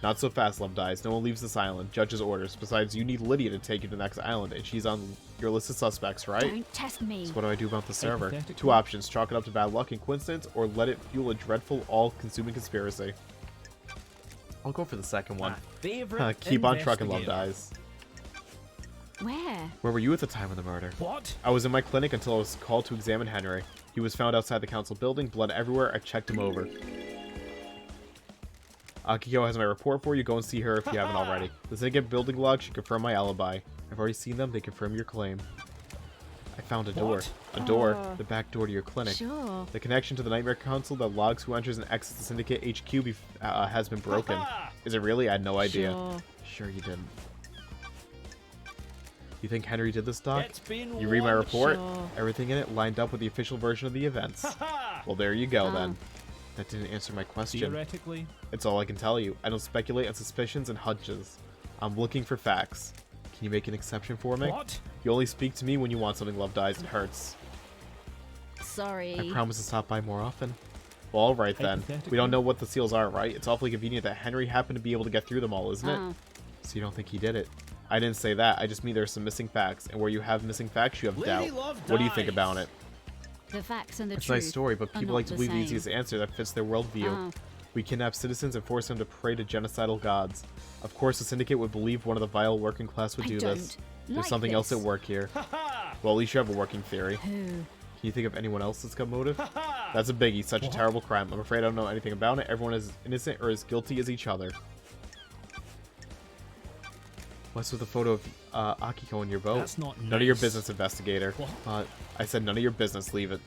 [SPEAKER 1] Not so fast, Love Dies. No one leaves this island. Judge's orders. Besides, you need Lydia to take you to the next island, and she's on your list of suspects, right?
[SPEAKER 3] Don't test me.
[SPEAKER 1] So what do I do about the server?
[SPEAKER 2] Hypothetically.
[SPEAKER 1] 2 options. Chalk it up to bad luck and coincidence, or let it fuel a dreadful, all-consuming conspiracy. I'll go for the second one.
[SPEAKER 2] My favorite
[SPEAKER 1] Keep on trucking, Love
[SPEAKER 2] investigator.
[SPEAKER 1] Dies.
[SPEAKER 3] Where?
[SPEAKER 1] Where were you at the time of the murder?
[SPEAKER 2] What?
[SPEAKER 1] I was in my clinic until I was called to examine Henry. He was found outside the council building, blood everywhere. I checked him over. Akiko has my report for you. Go and see her if you haven't already. The Syndicate building logs should confirm my alibi. I've already seen them. They confirm your claim. I found a door.
[SPEAKER 2] What?
[SPEAKER 1] A door. The back door to your clinic.
[SPEAKER 3] Sure.
[SPEAKER 1] The connection to the Nightmare Council that logs who enters and exits the Syndicate HQ has been broken. Is it really? I had no idea.
[SPEAKER 3] Sure.
[SPEAKER 1] Sure you didn't. You think Henry did this, Doc?
[SPEAKER 2] It's been
[SPEAKER 1] You read my report?
[SPEAKER 3] Sure.
[SPEAKER 1] Everything in it lined up with the official version of the events. Well, there you go, then. That didn't answer my question.
[SPEAKER 2] Theoretically.
[SPEAKER 1] It's all I can tell you. I don't speculate on suspicions and hunches. I'm looking for facts. Can you make an exception for me?
[SPEAKER 2] What?
[SPEAKER 1] You only speak to me when you want something. Love Dies. It hurts.
[SPEAKER 3] Sorry.
[SPEAKER 1] I promise to stop by more often. Well, alright then. We don't know what the seals are, right? It's awfully convenient that Henry happened to be able to get through them all, isn't it? So you don't think he did it? I didn't say that. I just mean there's some missing facts. And where you have missing facts, you have
[SPEAKER 2] Lady
[SPEAKER 1] doubt.
[SPEAKER 2] Love
[SPEAKER 1] What do you think
[SPEAKER 2] Dies.
[SPEAKER 1] about it?
[SPEAKER 3] The facts and the
[SPEAKER 1] It's a
[SPEAKER 3] truth.
[SPEAKER 1] nice story, but
[SPEAKER 3] are
[SPEAKER 1] people
[SPEAKER 3] not
[SPEAKER 1] like to
[SPEAKER 3] the
[SPEAKER 1] believe the
[SPEAKER 3] same.
[SPEAKER 1] easiest answer that fits their worldview. We kidnap citizens and force them to pray to genocidal gods. Of course, the Syndicate would believe one of the vile working class would
[SPEAKER 3] I
[SPEAKER 1] do
[SPEAKER 3] don't
[SPEAKER 1] this. There's
[SPEAKER 3] like
[SPEAKER 1] something else
[SPEAKER 3] this.
[SPEAKER 1] at work here. Well, at least you have a working theory.
[SPEAKER 3] Who?
[SPEAKER 1] Can you think of anyone else that's got motive? That's a biggie. Such a terrible crime. I'm afraid I don't know anything about it. Everyone is innocent or as guilty as each other. What's with the photo of Akiko in your boat?
[SPEAKER 2] That's not
[SPEAKER 1] None of your
[SPEAKER 2] nice.
[SPEAKER 1] business, investigator.
[SPEAKER 2] What?
[SPEAKER 1] I said none of your business. Leave it.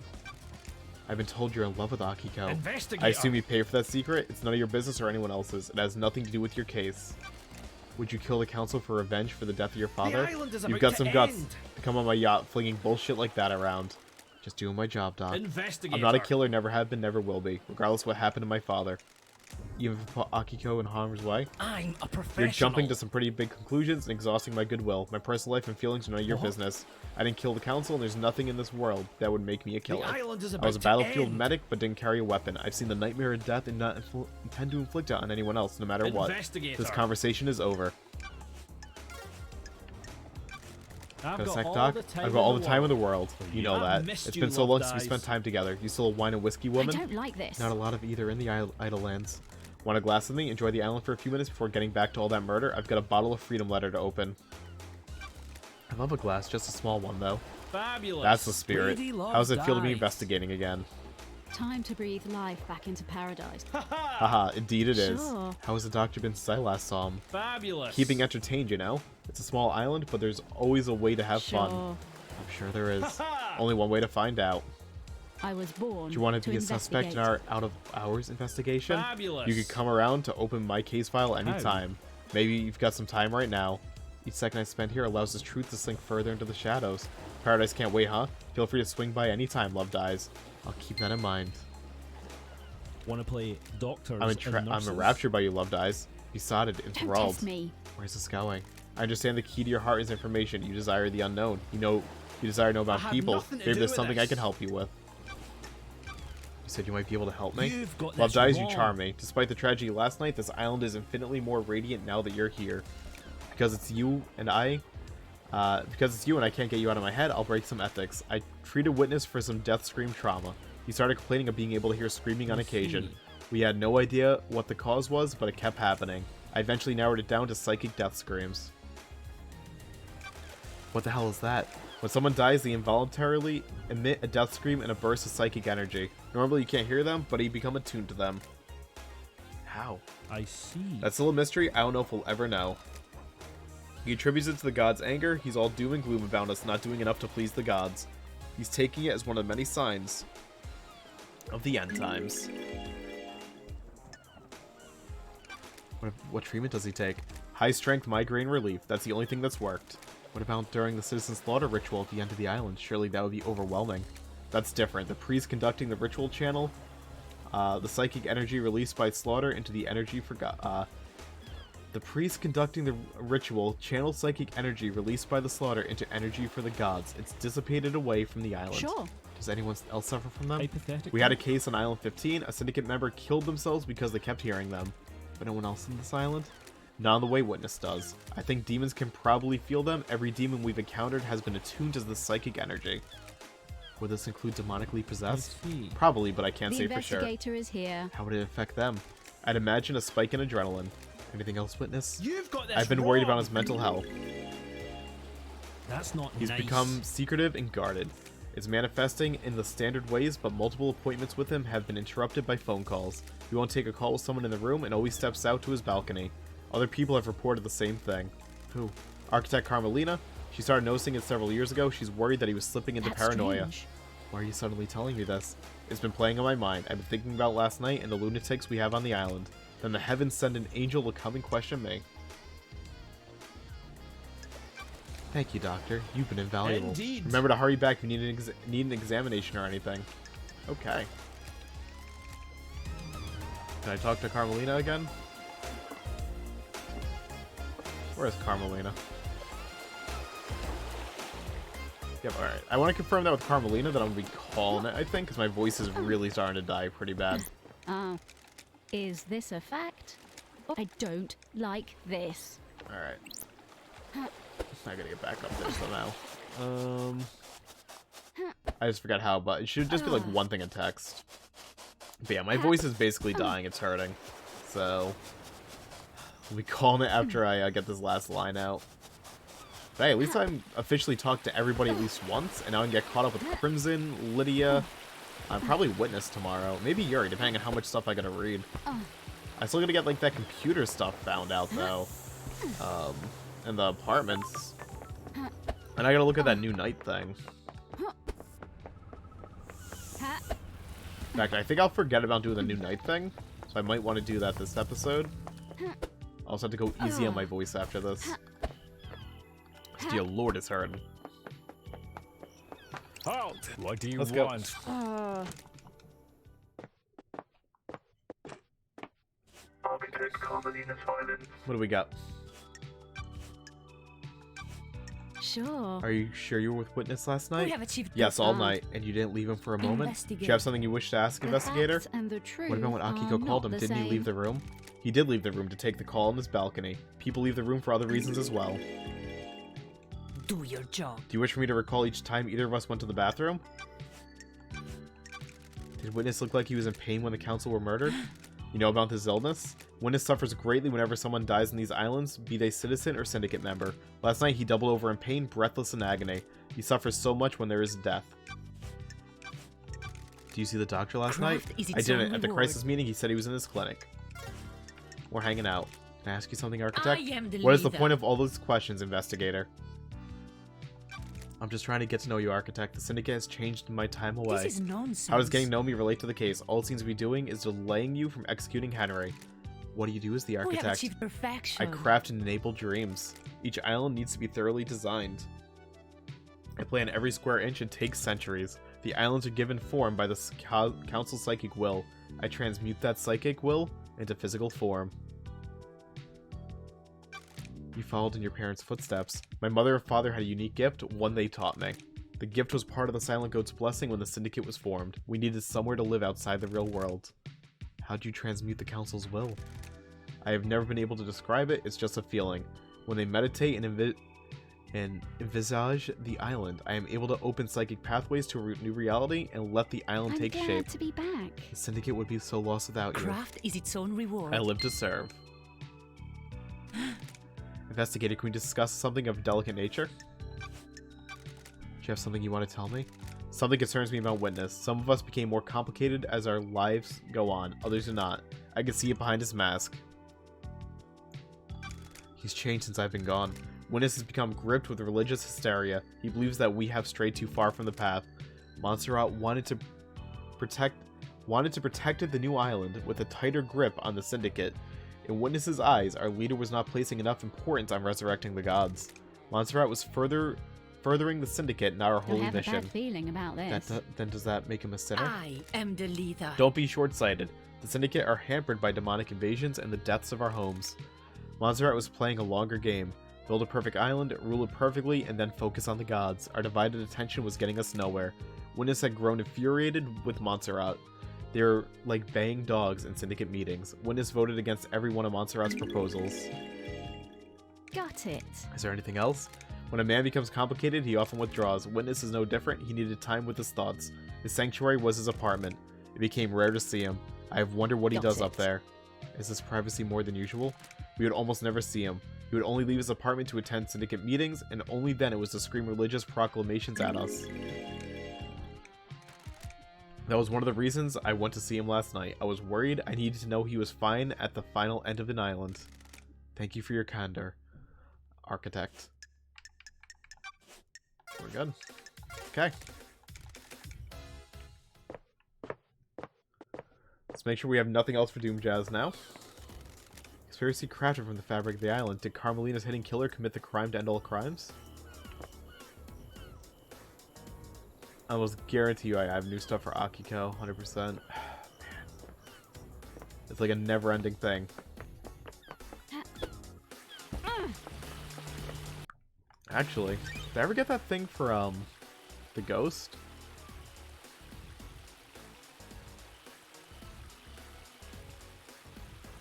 [SPEAKER 1] I've been told you're in love with Akiko.
[SPEAKER 2] Investigator.
[SPEAKER 1] I assume you pay for that secret? It's none of your business or anyone else's. It has nothing to do with your case. Would you kill the council for revenge for the death of your father?
[SPEAKER 2] island is
[SPEAKER 1] You've
[SPEAKER 2] about
[SPEAKER 1] got
[SPEAKER 2] to
[SPEAKER 1] some guts
[SPEAKER 2] end.
[SPEAKER 1] to come on my yacht flinging bullshit like that around. Just doing my job, Doc.
[SPEAKER 2] Investigator.
[SPEAKER 1] I'm not a killer, never have been, never will be, regardless of what happened to my father. Even if you put Akiko in harm's way?
[SPEAKER 2] I'm a professional.
[SPEAKER 1] You're jumping to some pretty big conclusions and exhausting my goodwill. My personal life and feelings are none of your business. I didn't kill the council, and there's nothing in this world that would make me a killer.
[SPEAKER 2] island is
[SPEAKER 1] I
[SPEAKER 2] about
[SPEAKER 1] was a
[SPEAKER 2] to
[SPEAKER 1] battlefield
[SPEAKER 2] end.
[SPEAKER 1] medic, but didn't carry a weapon. I've seen the nightmare of death and not intend to inflict it on anyone else, no matter what.
[SPEAKER 2] Investigator.
[SPEAKER 1] This conversation is over.
[SPEAKER 2] I've
[SPEAKER 1] Got a
[SPEAKER 2] got
[SPEAKER 1] sec,
[SPEAKER 2] all
[SPEAKER 1] Doc?
[SPEAKER 2] the time
[SPEAKER 1] I've got all
[SPEAKER 2] in
[SPEAKER 1] the time in the
[SPEAKER 2] world.
[SPEAKER 1] world. You know
[SPEAKER 2] I've
[SPEAKER 1] that.
[SPEAKER 2] missed
[SPEAKER 1] It's
[SPEAKER 2] you,
[SPEAKER 1] been so
[SPEAKER 2] Love
[SPEAKER 1] long since we
[SPEAKER 2] Dies.
[SPEAKER 1] spent time together. You still a wine and whiskey
[SPEAKER 3] I
[SPEAKER 1] woman?
[SPEAKER 3] don't like this.
[SPEAKER 1] Not a lot of either in the Idle Lands. Want a glass with me? Enjoy the island for a few minutes before getting back to all that murder? I've got a bottle of Freedom Letter to open. I love a glass, just a small one though.
[SPEAKER 2] Fabulous.
[SPEAKER 1] That's the spirit.
[SPEAKER 2] Lady Love
[SPEAKER 1] How's it feel to be
[SPEAKER 2] Dies.
[SPEAKER 1] investigating again?
[SPEAKER 3] Time to breathe life back into paradise.
[SPEAKER 1] Haha, indeed it is.
[SPEAKER 3] Sure.
[SPEAKER 1] How has the doctor been since I last saw him?
[SPEAKER 2] Fabulous.
[SPEAKER 1] Keeping entertained, you know? It's a small island, but there's always a way to have fun.
[SPEAKER 3] Sure.
[SPEAKER 1] I'm sure there is. Only one way to find out.
[SPEAKER 3] I was born
[SPEAKER 1] Do you want to be a suspect in our out-of-hours investigation?
[SPEAKER 2] Fabulous.
[SPEAKER 1] You could come around to open my case file anytime. Maybe you've got some time right now. Each second I spend here allows this truth to slink further into the shadows. Paradise can't wait, huh? Feel free to swing by anytime, Loved Eyes. I'll keep that in mind.
[SPEAKER 2] Want to play doctors
[SPEAKER 1] I'm
[SPEAKER 2] and nurses?
[SPEAKER 1] enraptured by you, Loved Eyes. Besotted,
[SPEAKER 3] Don't
[SPEAKER 1] enthralled.
[SPEAKER 3] test me.
[SPEAKER 1] Where's this going? I understand the key to your heart is information. You desire the unknown. You desire to know about
[SPEAKER 2] I have
[SPEAKER 1] people.
[SPEAKER 2] nothing to
[SPEAKER 1] Maybe
[SPEAKER 2] do
[SPEAKER 1] there's
[SPEAKER 2] with
[SPEAKER 1] something I
[SPEAKER 2] this.
[SPEAKER 1] can help you with. You said you might be able to help me?
[SPEAKER 2] You've got
[SPEAKER 1] Loved
[SPEAKER 2] this
[SPEAKER 1] Eyes, you
[SPEAKER 2] wrong.
[SPEAKER 1] charm me. Despite the tragedy last night, this island is infinitely more radiant now that you're here. Because it's you and I can't get you out of my head, I'll break some ethics. I treated witness for some death scream trauma. He started complaining of being able to hear screaming on occasion. We had no idea what the cause was, but it kept happening. I eventually narrowed it down to psychic death screams. What the hell is that? When someone dies, they involuntarily emit a death scream and a burst of psychic energy. Normally you can't hear them, but you become attuned to them. How?
[SPEAKER 2] I see.
[SPEAKER 1] That's still a mystery. I don't know if we'll ever know. He attributes it to the god's anger. He's all doom and gloom about us not doing enough to please the gods. He's taking it as one of the many signs of the end times. What treatment does he take? High strength migraine relief. That's the only thing that's worked. What about during the citizen slaughter ritual at the end of the island? Surely that would be overwhelming. That's different. The priest conducting the ritual channel the psychic energy released by slaughter into the energy for God. The priest conducting the ritual channels psychic energy released by the slaughter into energy for the gods. It's dissipated away from the island.
[SPEAKER 3] Sure.
[SPEAKER 1] Does anyone else suffer from them?
[SPEAKER 2] Hypothetically.
[SPEAKER 1] We had a case on Island 15. A syndicate member killed themselves because they kept hearing them. But no one else in this island? Not in the way Witness does. I think demons can probably feel them. Every demon we've encountered has been attuned to the psychic energy. Would this include demonically possessed?
[SPEAKER 2] I see.
[SPEAKER 1] Probably, but I can't
[SPEAKER 3] The
[SPEAKER 1] say for sure.
[SPEAKER 3] investigator is here.
[SPEAKER 1] How would it affect them? I'd imagine a spike in adrenaline. Anything else, Witness?
[SPEAKER 2] You've got this
[SPEAKER 1] I've been worried about
[SPEAKER 2] wrong.
[SPEAKER 1] his mental health.
[SPEAKER 2] That's not
[SPEAKER 1] He's
[SPEAKER 2] nice.
[SPEAKER 1] become secretive and guarded. It's manifesting in the standard ways, but multiple appointments with him have been interrupted by phone calls. He won't take a call with someone in the room and always steps out to his balcony. Other people have reported the same thing. Who? Architect Carmelina? She started noticing it several years ago. She's worried that he was slipping into
[SPEAKER 3] That's
[SPEAKER 1] paranoia.
[SPEAKER 3] strange.
[SPEAKER 1] Why are you suddenly telling me this? It's been playing on my mind. I've been thinking about last night and the lunatics we have on the island. Then the heavens send an angel to come and question me. Thank you, Doctor. You've been invaluable.
[SPEAKER 2] Indeed.
[SPEAKER 1] Remember to hurry back if you need an examination or anything. Okay. Can I talk to Carmelina again? Where is Carmelina? Yep, alright. I want to confirm that with Carmelina that I'm going to be calling it, I think, because my voice is really starting to die pretty bad.
[SPEAKER 3] Is this a fact? I don't like this.
[SPEAKER 1] Alright. I gotta get back up there somehow. I just forgot how, but it should just be like one thing in text. But yeah, my voice is basically dying. It's hurting. So, we'll be calling it after I get this last line out. But hey, at least I'm officially talked to everybody at least once, and now I can get caught up with Crimson, Lydia, probably Witness tomorrow. Maybe Yuri, depending on how much stuff I gotta read. I still gotta get like that computer stuff found out though. In the apartments. And I gotta look at that new night thing. In fact, I think I'll forget about doing the new night thing. So I might want to do that this episode. I'll also have to go easy on my voice after this. Dear Lord, it's hurting.
[SPEAKER 2] Halt! What do you
[SPEAKER 1] Let's go.
[SPEAKER 2] want?
[SPEAKER 4] Architect Carmelina Silence.
[SPEAKER 1] What do we got?
[SPEAKER 3] Sure.
[SPEAKER 1] Are you sure you were with Witness last night?
[SPEAKER 3] We have achieved
[SPEAKER 1] Yes, all
[SPEAKER 3] this.
[SPEAKER 1] night. And you didn't leave him for a moment? Do you
[SPEAKER 3] Investigate.
[SPEAKER 1] have something you wish to ask,
[SPEAKER 3] The
[SPEAKER 1] Investigator?
[SPEAKER 3] facts and the truth
[SPEAKER 1] What about when
[SPEAKER 3] are
[SPEAKER 1] Akiko called him?
[SPEAKER 3] not the
[SPEAKER 1] Didn't he leave the
[SPEAKER 3] same.
[SPEAKER 1] room? He did leave the room to take the call on his balcony. People leave the room for other reasons as well.
[SPEAKER 5] Do your job.
[SPEAKER 1] Do you wish for me to recall each time either of us went to the bathroom? Did Witness look like he was in pain when the council were murdered? You know about his illness? Witness suffers greatly whenever someone dies in these islands, be they citizen or syndicate member. Last night he doubled over in pain, breathless in agony. He suffers so much when there is death. Do Do you see the doctor last
[SPEAKER 5] Craft
[SPEAKER 1] night?
[SPEAKER 5] is
[SPEAKER 1] I
[SPEAKER 5] its
[SPEAKER 1] didn't.
[SPEAKER 5] own
[SPEAKER 1] At the
[SPEAKER 5] reward.
[SPEAKER 1] crisis meeting, he said he was in his clinic. We're hanging out. Can I ask you something, Architect?
[SPEAKER 5] I am the
[SPEAKER 1] What is the
[SPEAKER 5] leader.
[SPEAKER 1] point of all those questions, Investigator? I'm just trying to get to know you, Architect. The Syndicate has changed in my time away.
[SPEAKER 5] This is nonsense.
[SPEAKER 1] How does getting to know me relate to the case? All it seems to be doing is delaying you from executing Henry. What do you do as the
[SPEAKER 5] We have
[SPEAKER 1] Architect?
[SPEAKER 5] achieved perfection.
[SPEAKER 1] I craft and enable dreams. Each island needs to be thoroughly designed. I plan every square inch. It takes centuries. The islands are given form by the Council's psychic will. I transmute that psychic will into physical form. You followed in your parents' footsteps. My mother and father had a unique gift, one they taught me. The gift was part of the Silent Goat's blessing when the Syndicate was formed. We needed somewhere to live outside the real world. How'd you transmute the Council's will? I have never been able to describe it, it's just a feeling. When they meditate and envisage the island, I am able to open psychic pathways to a new reality and let the island
[SPEAKER 3] I'm
[SPEAKER 1] take
[SPEAKER 3] glad
[SPEAKER 1] shape.
[SPEAKER 3] to be back.
[SPEAKER 1] The Syndicate would be so lost without you.
[SPEAKER 5] Craft is its own reward.
[SPEAKER 1] I live to serve. Investigator, can we discuss something of delicate nature? Do you have something you want to tell me? Something concerns me about Witness. Some of us became more complicated as our lives go on. Others do not. I can see it behind his mask. He's changed since I've been gone. Witness has become gripped with religious hysteria. He believes that we have strayed too far from the path. Montserrat wanted to protect the new island with a tighter grip on the Syndicate. In Witness's eyes, our leader was not placing enough importance on resurrecting the gods. Montserrat was furthering the Syndicate, not our
[SPEAKER 3] I
[SPEAKER 1] holy
[SPEAKER 3] have a
[SPEAKER 1] mission.
[SPEAKER 3] bad feeling about this.
[SPEAKER 1] Then does that make him a sinner?
[SPEAKER 5] I am the leader.
[SPEAKER 1] Don't be short-sighted. The Syndicate are hampered by demonic invasions and the deaths of our homes. Montserrat was playing a longer game. Build a perfect island, rule it perfectly, and then focus on the gods. Our divided attention was getting us nowhere. Witness had grown infuriated with Montserrat. They were like baying dogs in Syndicate meetings. Witness voted against every one of Montserrat's proposals.
[SPEAKER 3] Got it.
[SPEAKER 1] Is there anything else? When a man becomes complicated, he often withdraws. Witness is no different. He needed time with his thoughts. His sanctuary was his apartment. It became rare to see him. I have wondered what he
[SPEAKER 3] Got
[SPEAKER 1] does
[SPEAKER 3] it.
[SPEAKER 1] up there. Is his privacy more than usual? We would almost never see him. He would only leave his apartment to attend Syndicate meetings, and only then it was to scream religious proclamations at us. That was one of the reasons I went to see him last night. I was worried. I needed to know he was fine at the final end of an island. Thank you for your candor, Architect. We're good. Okay. Let's make sure we have nothing else for Doom Jazz now. Conspiracy crafted from the fabric of the island. Did Carmelina's hidden killer commit the crime to end all crimes? I almost guarantee you I have new stuff for Akiko, 100%. Man. It's like a never-ending thing. Actually, did I ever get that thing for, the ghost?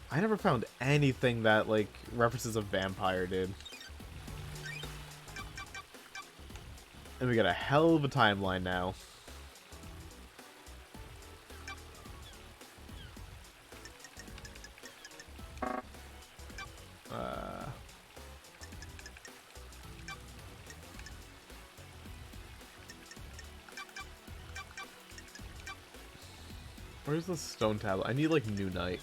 [SPEAKER 1] I never found anything that, like, references a vampire, dude. And we got a hell of a timeline now. Where's the stone tablet? I need, like, New Night.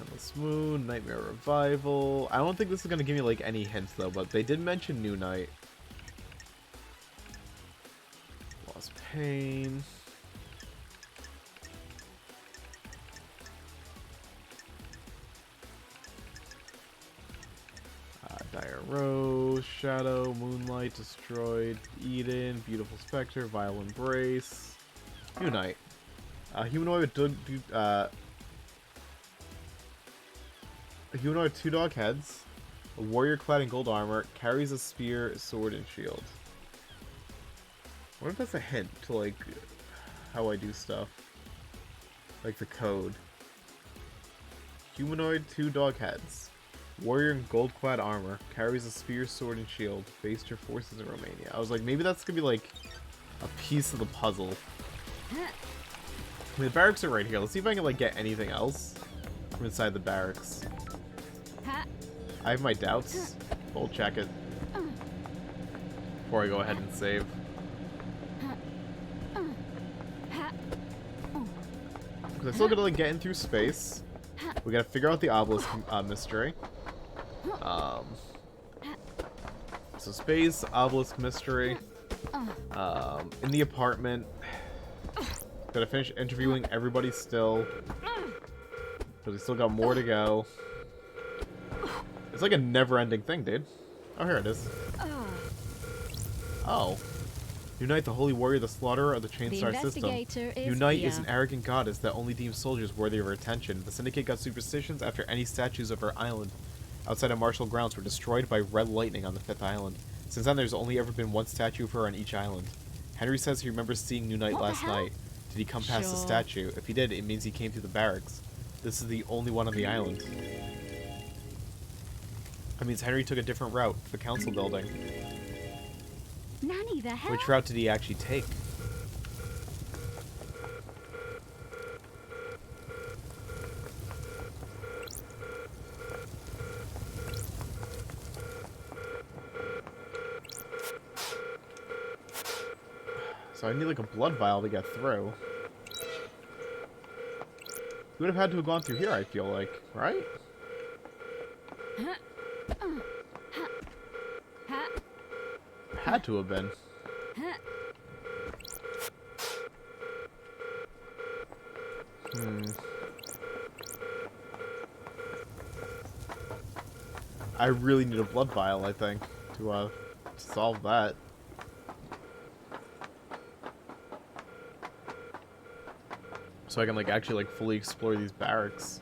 [SPEAKER 1] Endless Moon, Nightmare Revival. I don't think this is going to give me, like, any hints, though, but they did mention New Night. Lost Pain. Dire Rose, Shadow, Moonlight, Destroyed, Eden, Beautiful Spectre, Vile Embrace. New Night. Humanoid with a humanoid with 2 dog heads, a warrior clad in gold armor, carries a spear, sword, and shield. What if that's a hint to, like, how I do stuff? Like the code. Humanoid, 2 dog heads. Warrior in gold clad armor, carries a spear, sword, and shield, based your forces in Romania. I was like, maybe that's gonna be like a piece of the puzzle. I mean, the barracks are right here. Let's see if I can, like, get anything else from inside the barracks. I have my doubts. I'll check it before I go ahead and save. 'Cause I still gotta, like, get in through space. We gotta figure out the obelisk mystery. So space, obelisk mystery. In the apartment. Gotta finish interviewing everybody still. Because we still got more to go. It's like a never-ending thing, dude. Oh, here it is. Oh. Unite, the holy warrior, the slaughterer of the chain star system. Unite is an arrogant goddess that only deems soldiers worthy of her attention. The Syndicate got superstitions after any statues of her island outside of martial grounds were destroyed by red lightning on the 5th island. Since then, there's only ever been one statue of her on each island. Henry says he remembers seeing Unite last night. Did he come past the statue? If he did, it means he came through the barracks. This is the only one on the island. That means Henry took a different route, the council building.
[SPEAKER 3] Nanny, the hell?
[SPEAKER 1] Which route did he actually take? So I need like a blood vial to get through. We would have had to have gone through here, I feel like, right? Had to have been. I really need a blood vial, I think, to solve that. So I can, like, actually, like, fully explore these barracks.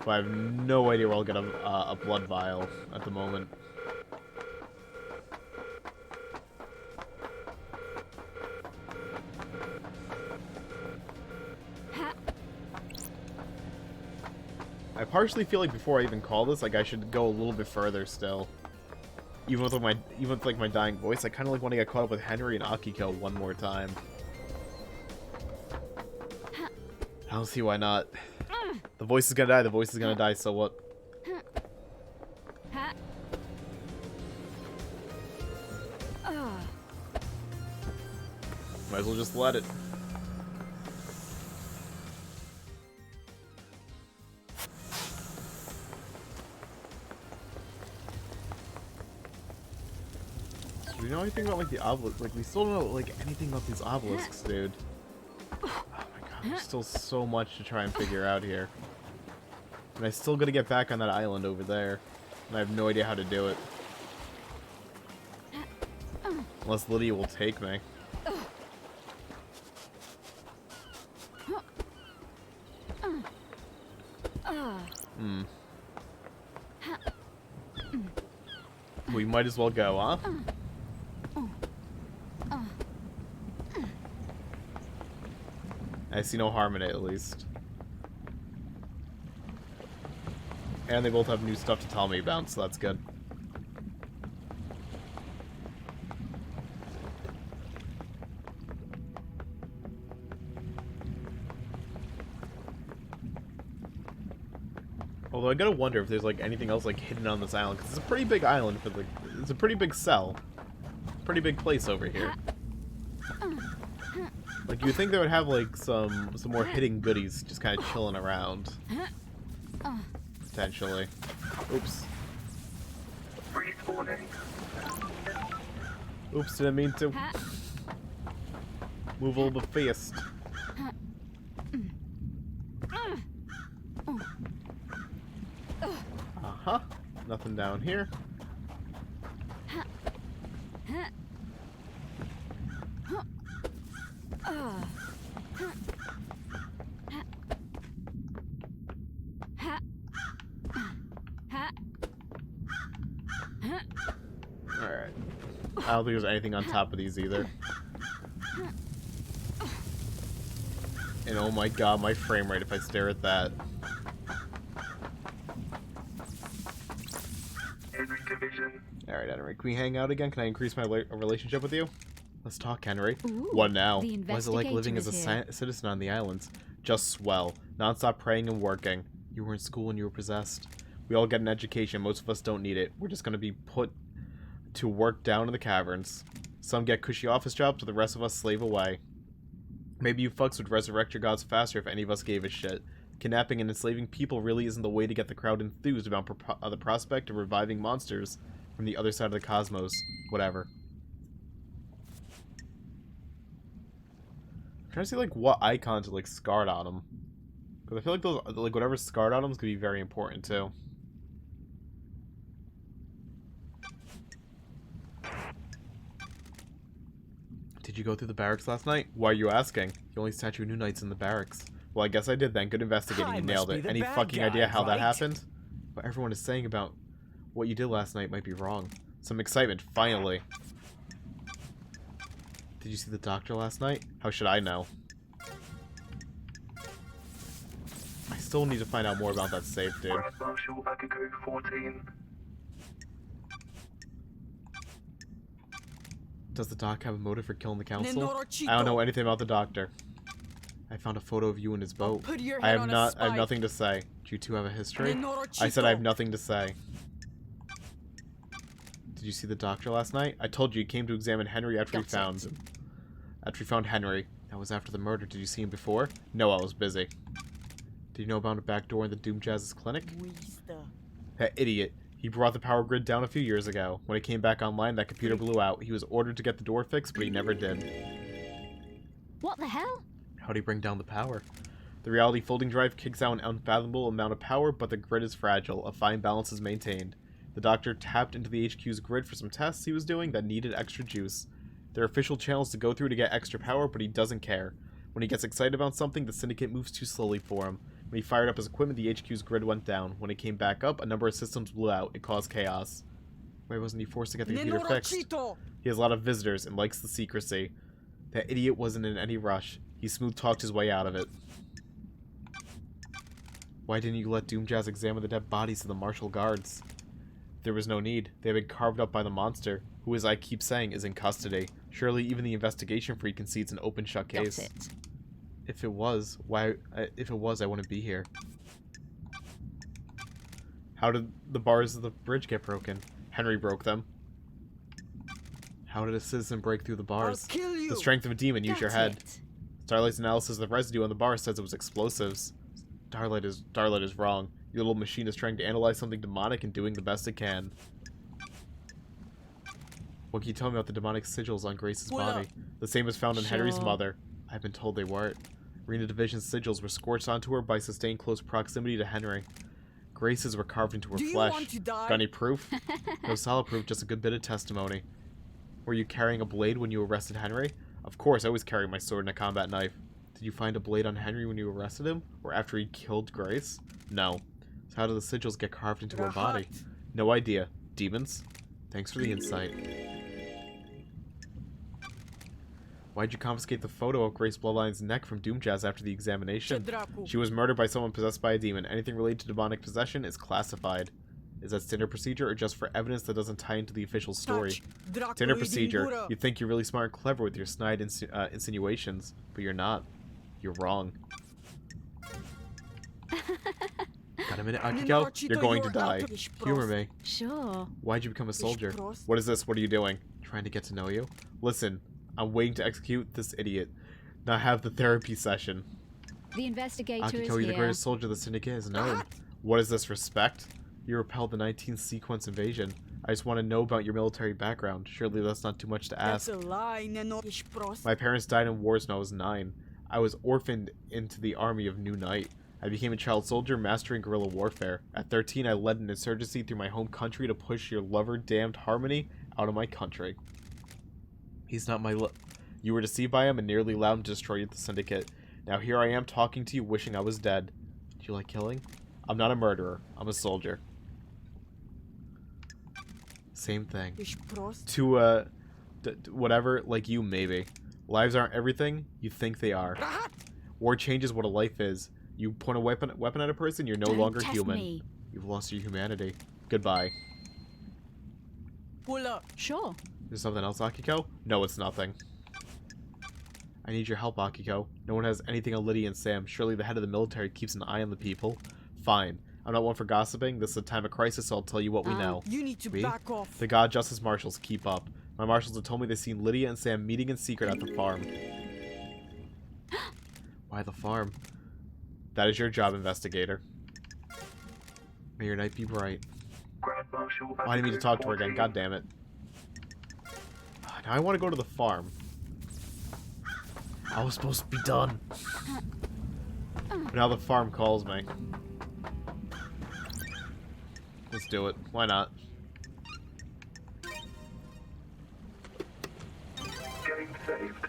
[SPEAKER 1] But I have no idea where I'll get a blood vial at the moment. I partially feel like before I even call this, like, I should go a little bit further still. Even with my dying voice, I kind of like want to get caught up with Henry and Akiko one more time. I don't see why not. The voice is gonna die, the voice is gonna die, so what? Might as well just let it. Do we know anything about, like, the obelisk? Like, we still don't know, like, anything about these obelisks, dude. Oh my god, there's still so much to try and figure out here. And I still gotta get back on that island over there. And I have no idea how to do it. Unless Lydia will take me. We might as well go, huh? I see no harm in it, at least. And they both have new stuff to tell me about, so that's good. Although I gotta wonder if there's like anything else like hidden on this island, because it's a pretty big island for the. It's a pretty big cell, pretty big place over here. Like you'd think they would have like some more hidden goodies just kind of chilling around. Potentially. Oops.
[SPEAKER 4] Freeze warning.
[SPEAKER 1] Oops, didn't mean to. Move a little bit fast. Uh-huh. Nothing down here. Alright. I don't think there's anything on top of these either. And oh my god, my frame rate if I stare at that.
[SPEAKER 4] Henry Division.
[SPEAKER 1] Alright, Henry, can we hang out again? Can I increase my relationship with you? Let's talk, Henry.
[SPEAKER 3] Ooh,
[SPEAKER 1] What now?
[SPEAKER 3] the
[SPEAKER 1] What is it like living as a
[SPEAKER 3] investigator is
[SPEAKER 1] citizen on the islands? Just swell. Non-stop praying and working. You were in school when you were possessed. We all get an education. Most of us don't need it. We're just going to be put to work down in the caverns. Some get cushy office jobs, but the rest of us slave away. Maybe you fucks would resurrect your gods faster if any of us gave a shit. Kidnapping and enslaving people really isn't the way to get the crowd enthused about the prospect of reviving monsters from the other side of the cosmos. Whatever. I'm trying to see, like, what icons are, like, scarred on them. Because I feel like those, like, whatever's scarred on them is going to be very important, too. Did you go through the barracks last night? Why are you asking? You only statue new knights in the barracks. Well, I guess I did then. Good investigating. You nailed it. Any fucking idea how that happened? What everyone is saying about what you did last night might be wrong. Some excitement, finally. Did you see the doctor last night? How should I know? I still need to find out more about that safe, dude.
[SPEAKER 4] Grand Marshal Akiko 14.
[SPEAKER 1] Does the doc have a motive for killing the council? I don't know anything about the doctor. I found a photo of you in his boat. I have nothing to say. Do you two have a history? I said I have nothing to say. Did you see the doctor last night? I told you he came to examine Henry after we found him. After we found Henry. That was after the murder. Did you see him before? No, I was busy. Did you know about a back door in the Doom Jazz's clinic? That idiot. He brought the power grid down a few years ago. When it came back online, that computer blew out. He was ordered to get the door fixed, but he never did.
[SPEAKER 3] What the hell?
[SPEAKER 1] How'd he bring down the power? The reality folding drive kicks out an unfathomable amount of power, but the grid is fragile. A fine balance is maintained. The doctor tapped into the HQ's grid for some tests he was doing that needed extra juice. There are official channels to go through to get extra power, but he doesn't care. When he gets excited about something, the Syndicate moves too slowly for him. When he fired up his equipment, the HQ's grid went down. When it came back up, a number of systems blew out. It caused chaos. Why wasn't he forced to get the computer fixed? He has a lot of visitors and likes the secrecy. That idiot wasn't in any rush. He smooth-talked his way out of it. Why didn't you let Doom Jazz examine the dead bodies of the Martial Guards? There was no need. They had been carved up by the monster, who, as I keep saying, is in custody. Surely even the investigation freak concedes an open-shut case.
[SPEAKER 3] Got it.
[SPEAKER 1] If it was, I wouldn't be here. How did the bars of the bridge get broken? Henry broke them. How did a citizen break through the bars? The strength of a demon. Use your head. Starlight's analysis of the residue on the bar says it was explosives. Starlight is wrong. Your little machine is trying to analyze something demonic and doing the best it can. What can you tell me about the demonic sigils on Grace's body? The same as found on Henry's mother. I've been told they weren't. Rena Division's sigils were scorched onto her by sustained close proximity to Henry. Grace's were carved into her flesh. Got any proof? No solid proof, just a good bit of testimony. Were you carrying a blade when you arrested Henry? Of course, I always carry my sword and a combat knife. Did you find a blade on Henry when you arrested him? Or after he killed Grace? No. So how did the sigils get carved into her body? No idea. Demons? Thanks for the insight. Why'd you confiscate the photo of Grace Bloodline's neck from Doom Jazz after the examination? She was murdered by someone possessed by a demon. Anything related to demonic possession is classified. Is that standard procedure or just for evidence that doesn't tie into the official story? Standard procedure. You think you're really smart and clever with your snide insinuations, but you're not. You're wrong. Got a minute, Akiko? You're going to die. Humor me.
[SPEAKER 3] Sure.
[SPEAKER 1] Why'd you become a soldier? What is this? What are you doing? Trying to get to know you? Listen, I'm waiting to execute this idiot. Not have the therapy session.
[SPEAKER 3] The investigator is
[SPEAKER 1] Akiko,
[SPEAKER 3] here.
[SPEAKER 1] you're the greatest soldier the Syndicate has known. What is this, respect? You repelled the 19th sequence invasion. I just want to know about your military background. Surely that's not too much to ask. My parents died in wars when I was 9. I was orphaned into the army of New Knight. I became a child soldier mastering guerrilla warfare. At 13, I led an insurgency through my home country to push your lover-damned Harmony out of my country. He's not my You were deceived by him and nearly allowed him to destroy the Syndicate. Now here I am talking to you wishing I was dead. Do you like killing? I'm not a murderer. I'm a soldier. Same thing. To, whatever, like you, maybe. Lives aren't everything you think they are. War changes what a life is. You point a weapon at a person, you're no longer human.
[SPEAKER 3] Me.
[SPEAKER 1] You've lost your humanity. Goodbye.
[SPEAKER 3] Sure.
[SPEAKER 1] There's something else, Akiko? No, it's nothing. I need your help, Akiko. No one has anything on Lydia and Sam. Surely the head of the military keeps an eye on the people. Fine. I'm not one for gossiping. This is a time of crisis, so I'll tell you what we know.
[SPEAKER 5] You need to back off.
[SPEAKER 1] The God Justice Marshals, keep up. My marshals have told me they've seen Lydia and Sam meeting in secret at the farm. Why the farm? That is your job, investigator. May your night be bright.
[SPEAKER 4] Grand Marshal
[SPEAKER 1] Oh, I didn't mean to
[SPEAKER 4] Akiko
[SPEAKER 1] talk to her again.
[SPEAKER 4] 14.
[SPEAKER 1] God damn it. Now I want to go to the farm. I was supposed to be done. But now the farm calls me. Let's do it. Why not?
[SPEAKER 4] Game saved.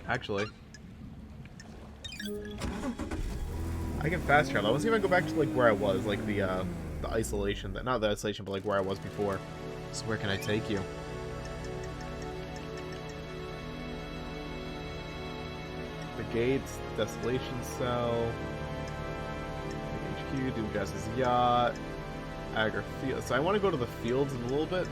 [SPEAKER 1] Actually, I can fast travel. I want to see if I can go back to like where I was, like the isolation. Not the isolation, but like where I was before. So where can I take you? The gates, desolation cell, HQ, Doom Justice yacht, Agra field. So I want to go to the fields in a little bit.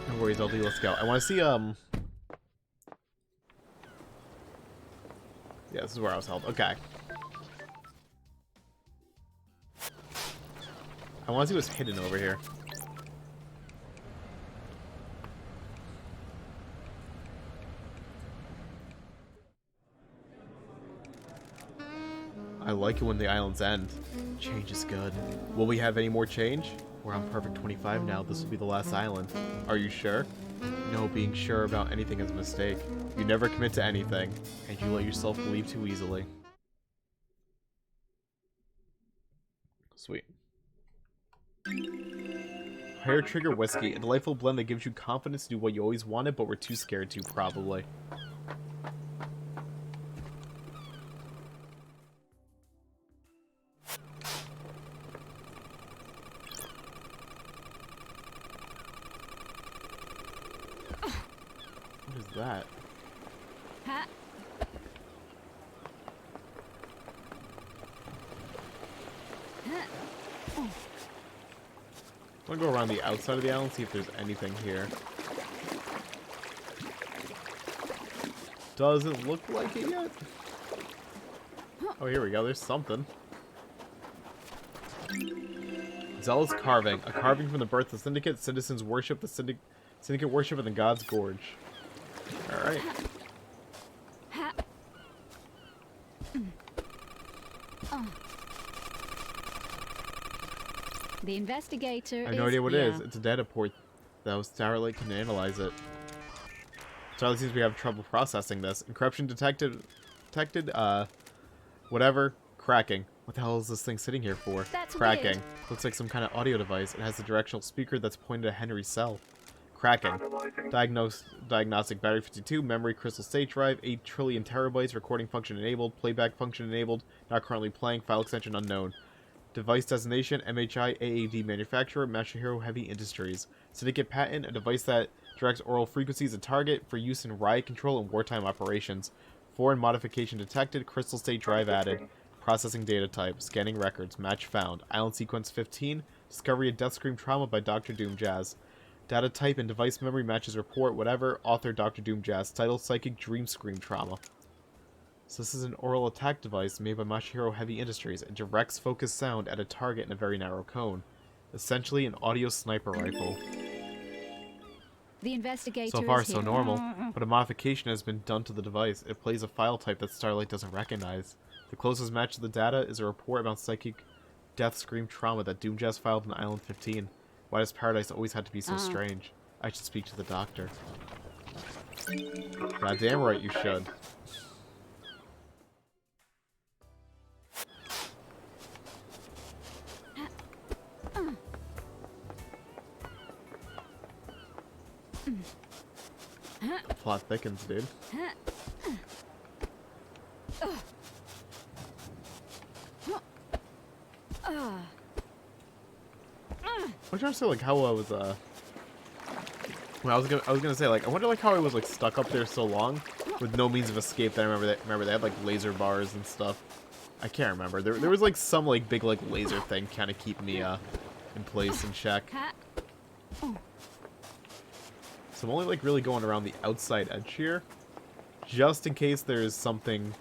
[SPEAKER 1] No worries, LD, let's go. I want to see, yeah, this is where I was held. Okay. I want to see what's hidden over here. I like it when the islands end. Change is good. Will we have any more change? We're on perfect 25 now. This will be the last island. Are you sure? No, being sure about anything is a mistake. You never commit to anything, and you let yourself believe too easily. Sweet. Hair Trigger Whiskey, a delightful blend that gives you confidence to do what you always wanted, but were too scared to, probably. What is that?
[SPEAKER 3] Ha.
[SPEAKER 1] I'm gonna go around the outside of the island, see if there's anything here. Doesn't look like it yet. Oh, here we go. There's something. Zealous Carving. A carving from the birth of the Syndicate. Citizens worship the Syndicate worship in the God's Gorge. Alright.
[SPEAKER 3] The investigator
[SPEAKER 1] I have no idea what it
[SPEAKER 3] here.
[SPEAKER 1] is. It's a data port, though. Starlight can analyze it. Starlight seems we have trouble processing this. Encryption detected, whatever. Cracking. What the hell is this thing sitting here for?
[SPEAKER 3] That's
[SPEAKER 1] Cracking.
[SPEAKER 3] weird.
[SPEAKER 1] Looks like some kind of audio device. It has a directional speaker that's pointed at Henry's cell. Cracking. Diagnostic battery 52, memory crystal state drive, 8 trillion terabytes, recording function enabled, playback function enabled, not currently playing, file extension unknown. Device designation, MHI AAD manufacturer, Masahiro Heavy Industries. Syndicate patent, a device that directs oral frequencies at target for use in riot control and wartime operations. Foreign modification detected, crystal state drive added. Processing data type, scanning records, match found. Island sequence 15, discovery of death scream trauma by Dr. Doom Jazz. Data type and device memory matches report, whatever. Author Dr. Doom Jazz. Title Psychic Dream Scream Trauma. So this is an oral attack device made by Masahiro Heavy Industries. It directs focused sound at a target in a very narrow cone. Essentially an audio sniper rifle.
[SPEAKER 3] The investigator
[SPEAKER 1] So far
[SPEAKER 3] is
[SPEAKER 1] so
[SPEAKER 3] here.
[SPEAKER 1] normal, but a modification has been done to the device. It plays a file type that Starlight doesn't recognize. The closest match to the data is a report about psychic death scream trauma that Doom Jazz filed in Island 15. Why does Paradise always have to be so strange? I should speak to the doctor. Goddamn right you should. The plot thickens, dude. I'm trying to say like how I was well, I was gonna say like I wonder like how I was like stuck up there so long with no means of escape. That I remember they had like laser bars and stuff. I can't remember. There was like some like big like laser thing kind of keep me in place and check. So I'm only like really going around the outside edge here, just in case there's something,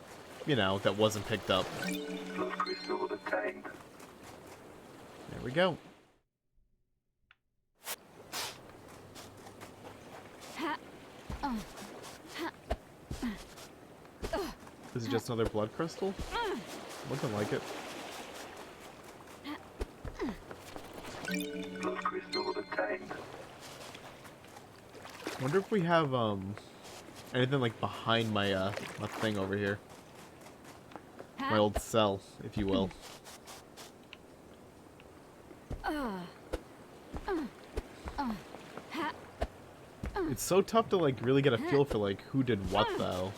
[SPEAKER 1] you know, that wasn't picked up.
[SPEAKER 4] Crystal obtained.
[SPEAKER 1] There we go. just another blood crystal? Looking like it.
[SPEAKER 4] Blood crystal obtained.
[SPEAKER 1] Wonder if we have anything like behind my my thing over here. My old cell, if you will. It's so tough to like really get a feel for like who did what though.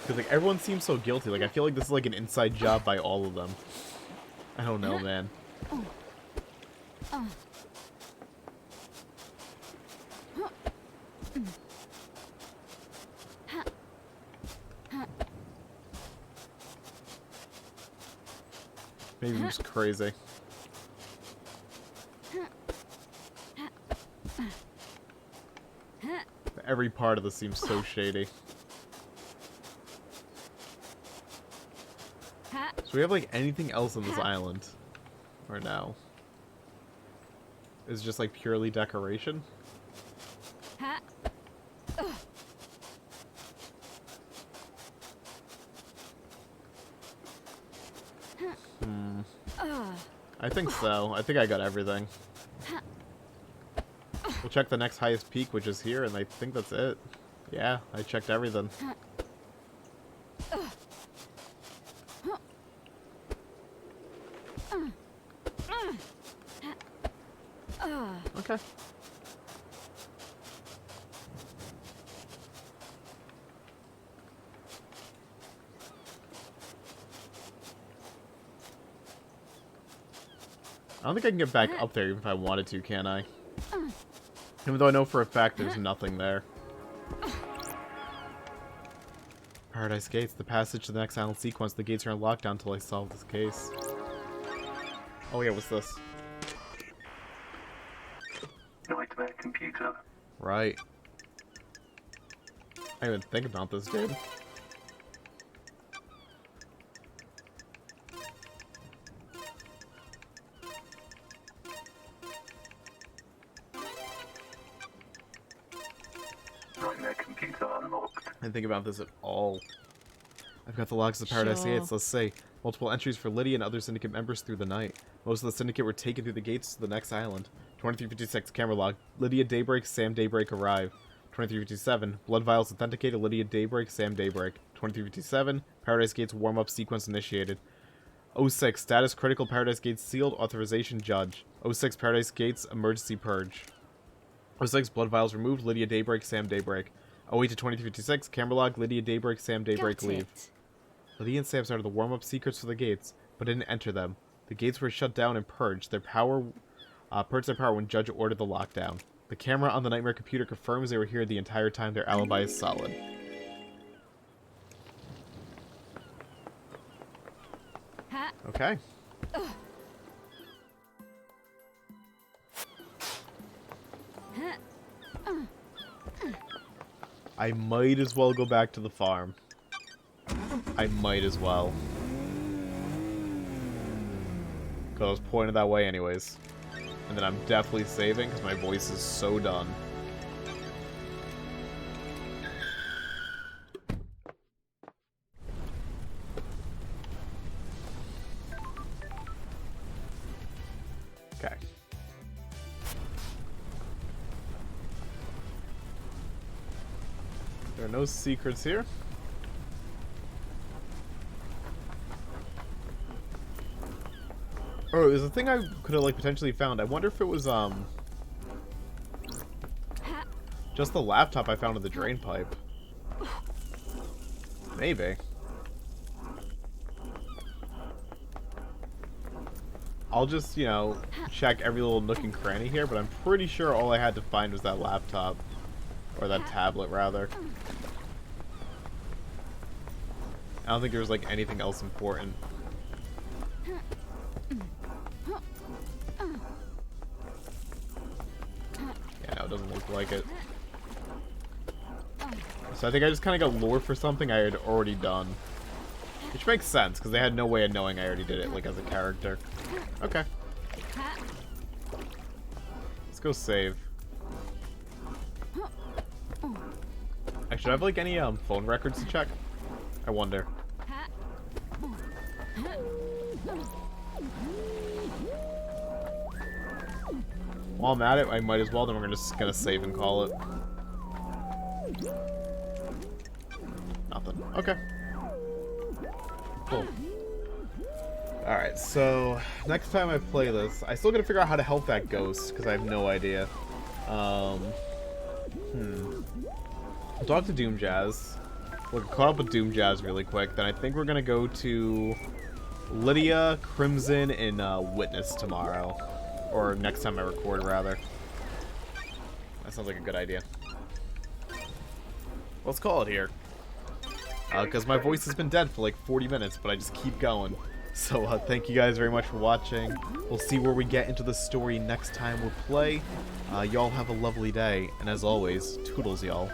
[SPEAKER 1] Because like everyone seems so guilty. Like I feel like this is like an inside job by all of them. I don't know, man. Maybe I'm just crazy. Every part of this seems so shady. So we have like anything else on this island? Or no? Is it just like purely decoration? I think so. I think I got everything. We'll check the next highest peak, which is here, and I think that's it. Yeah, I checked everything. Okay. I don't think I can get back up there even if I wanted to, can I? Even though I know for a fact there's nothing there. Paradise Gates. The passage to the next island sequence. The gates are on lockdown until I solve this case. Oh yeah, what's this?
[SPEAKER 4] Nightmare computer.
[SPEAKER 1] Right. I didn't even think about this, dude.
[SPEAKER 4] Nightmare computer unlocked.
[SPEAKER 1] I didn't think about this at all. I've got the logs of the Paradise
[SPEAKER 3] Sure.
[SPEAKER 1] Gates. Let's say multiple entries for Lydia and other Syndicate members through the night. Most of the Syndicate were taken through the gates to the next island. 2356 camera log. Lydia Daybreak, Sam Daybreak arrive. 2357 blood vials authenticated. Lydia Daybreak, Sam Daybreak. 2357 Paradise Gates warm-up sequence initiated. 06 status critical. Paradise Gates sealed. Authorization judge. 06 Paradise Gates emergency purge. 06 blood vials removed. Lydia Daybreak, Sam Daybreak. 08 to 2356 camera log. Lydia Daybreak, Sam Daybreak
[SPEAKER 3] Got
[SPEAKER 1] leave.
[SPEAKER 3] it.
[SPEAKER 1] Lydia and Sam started the warm-up secrets for the gates, but didn't enter them. The gates were shut down and purged their power when Judge ordered the lockdown. The camera on the Nightmare computer confirms they were here the entire time. Their alibi is solid. Okay. I might as well go back to the farm. I might as well. Because I was pointed that way anyways. And then I'm definitely saving because my voice is so done. Okay. There are no secrets here. Oh, there's a thing I could have like potentially found. I wonder if it was just the laptop I found in the drain pipe. Maybe. I'll just, you know, check every little nook and cranny here, but I'm pretty sure all I had to find was that laptop. Or that tablet, rather. I don't think there was like anything else important. Yeah, no, it doesn't look like it. So I think I just kind of got lured for something I had already done. Which makes sense, because they had no way of knowing I already did it, like, as a character. Okay. Let's go save. Actually, do I have, like, any phone records to check? I wonder. While I'm at it, I might as well. Then we're just gonna save and call it. Nothing. Okay. Cool. Alright, so next time I play this, I still gotta figure out how to help that ghost, because I have no idea. I'll talk to Doom Jazz. We'll caught up with Doom Jazz really quick. Then I think we're gonna go to Lydia, Crimson, and Witness tomorrow. Or next time I record, rather. That sounds like a good idea. Let's call it here. Because my voice has been dead for like 40 minutes, but I just keep going. So thank you guys very much for watching. We'll see where we get into the story next time we play. Y'all have a lovely day, and as always, toodles y'all.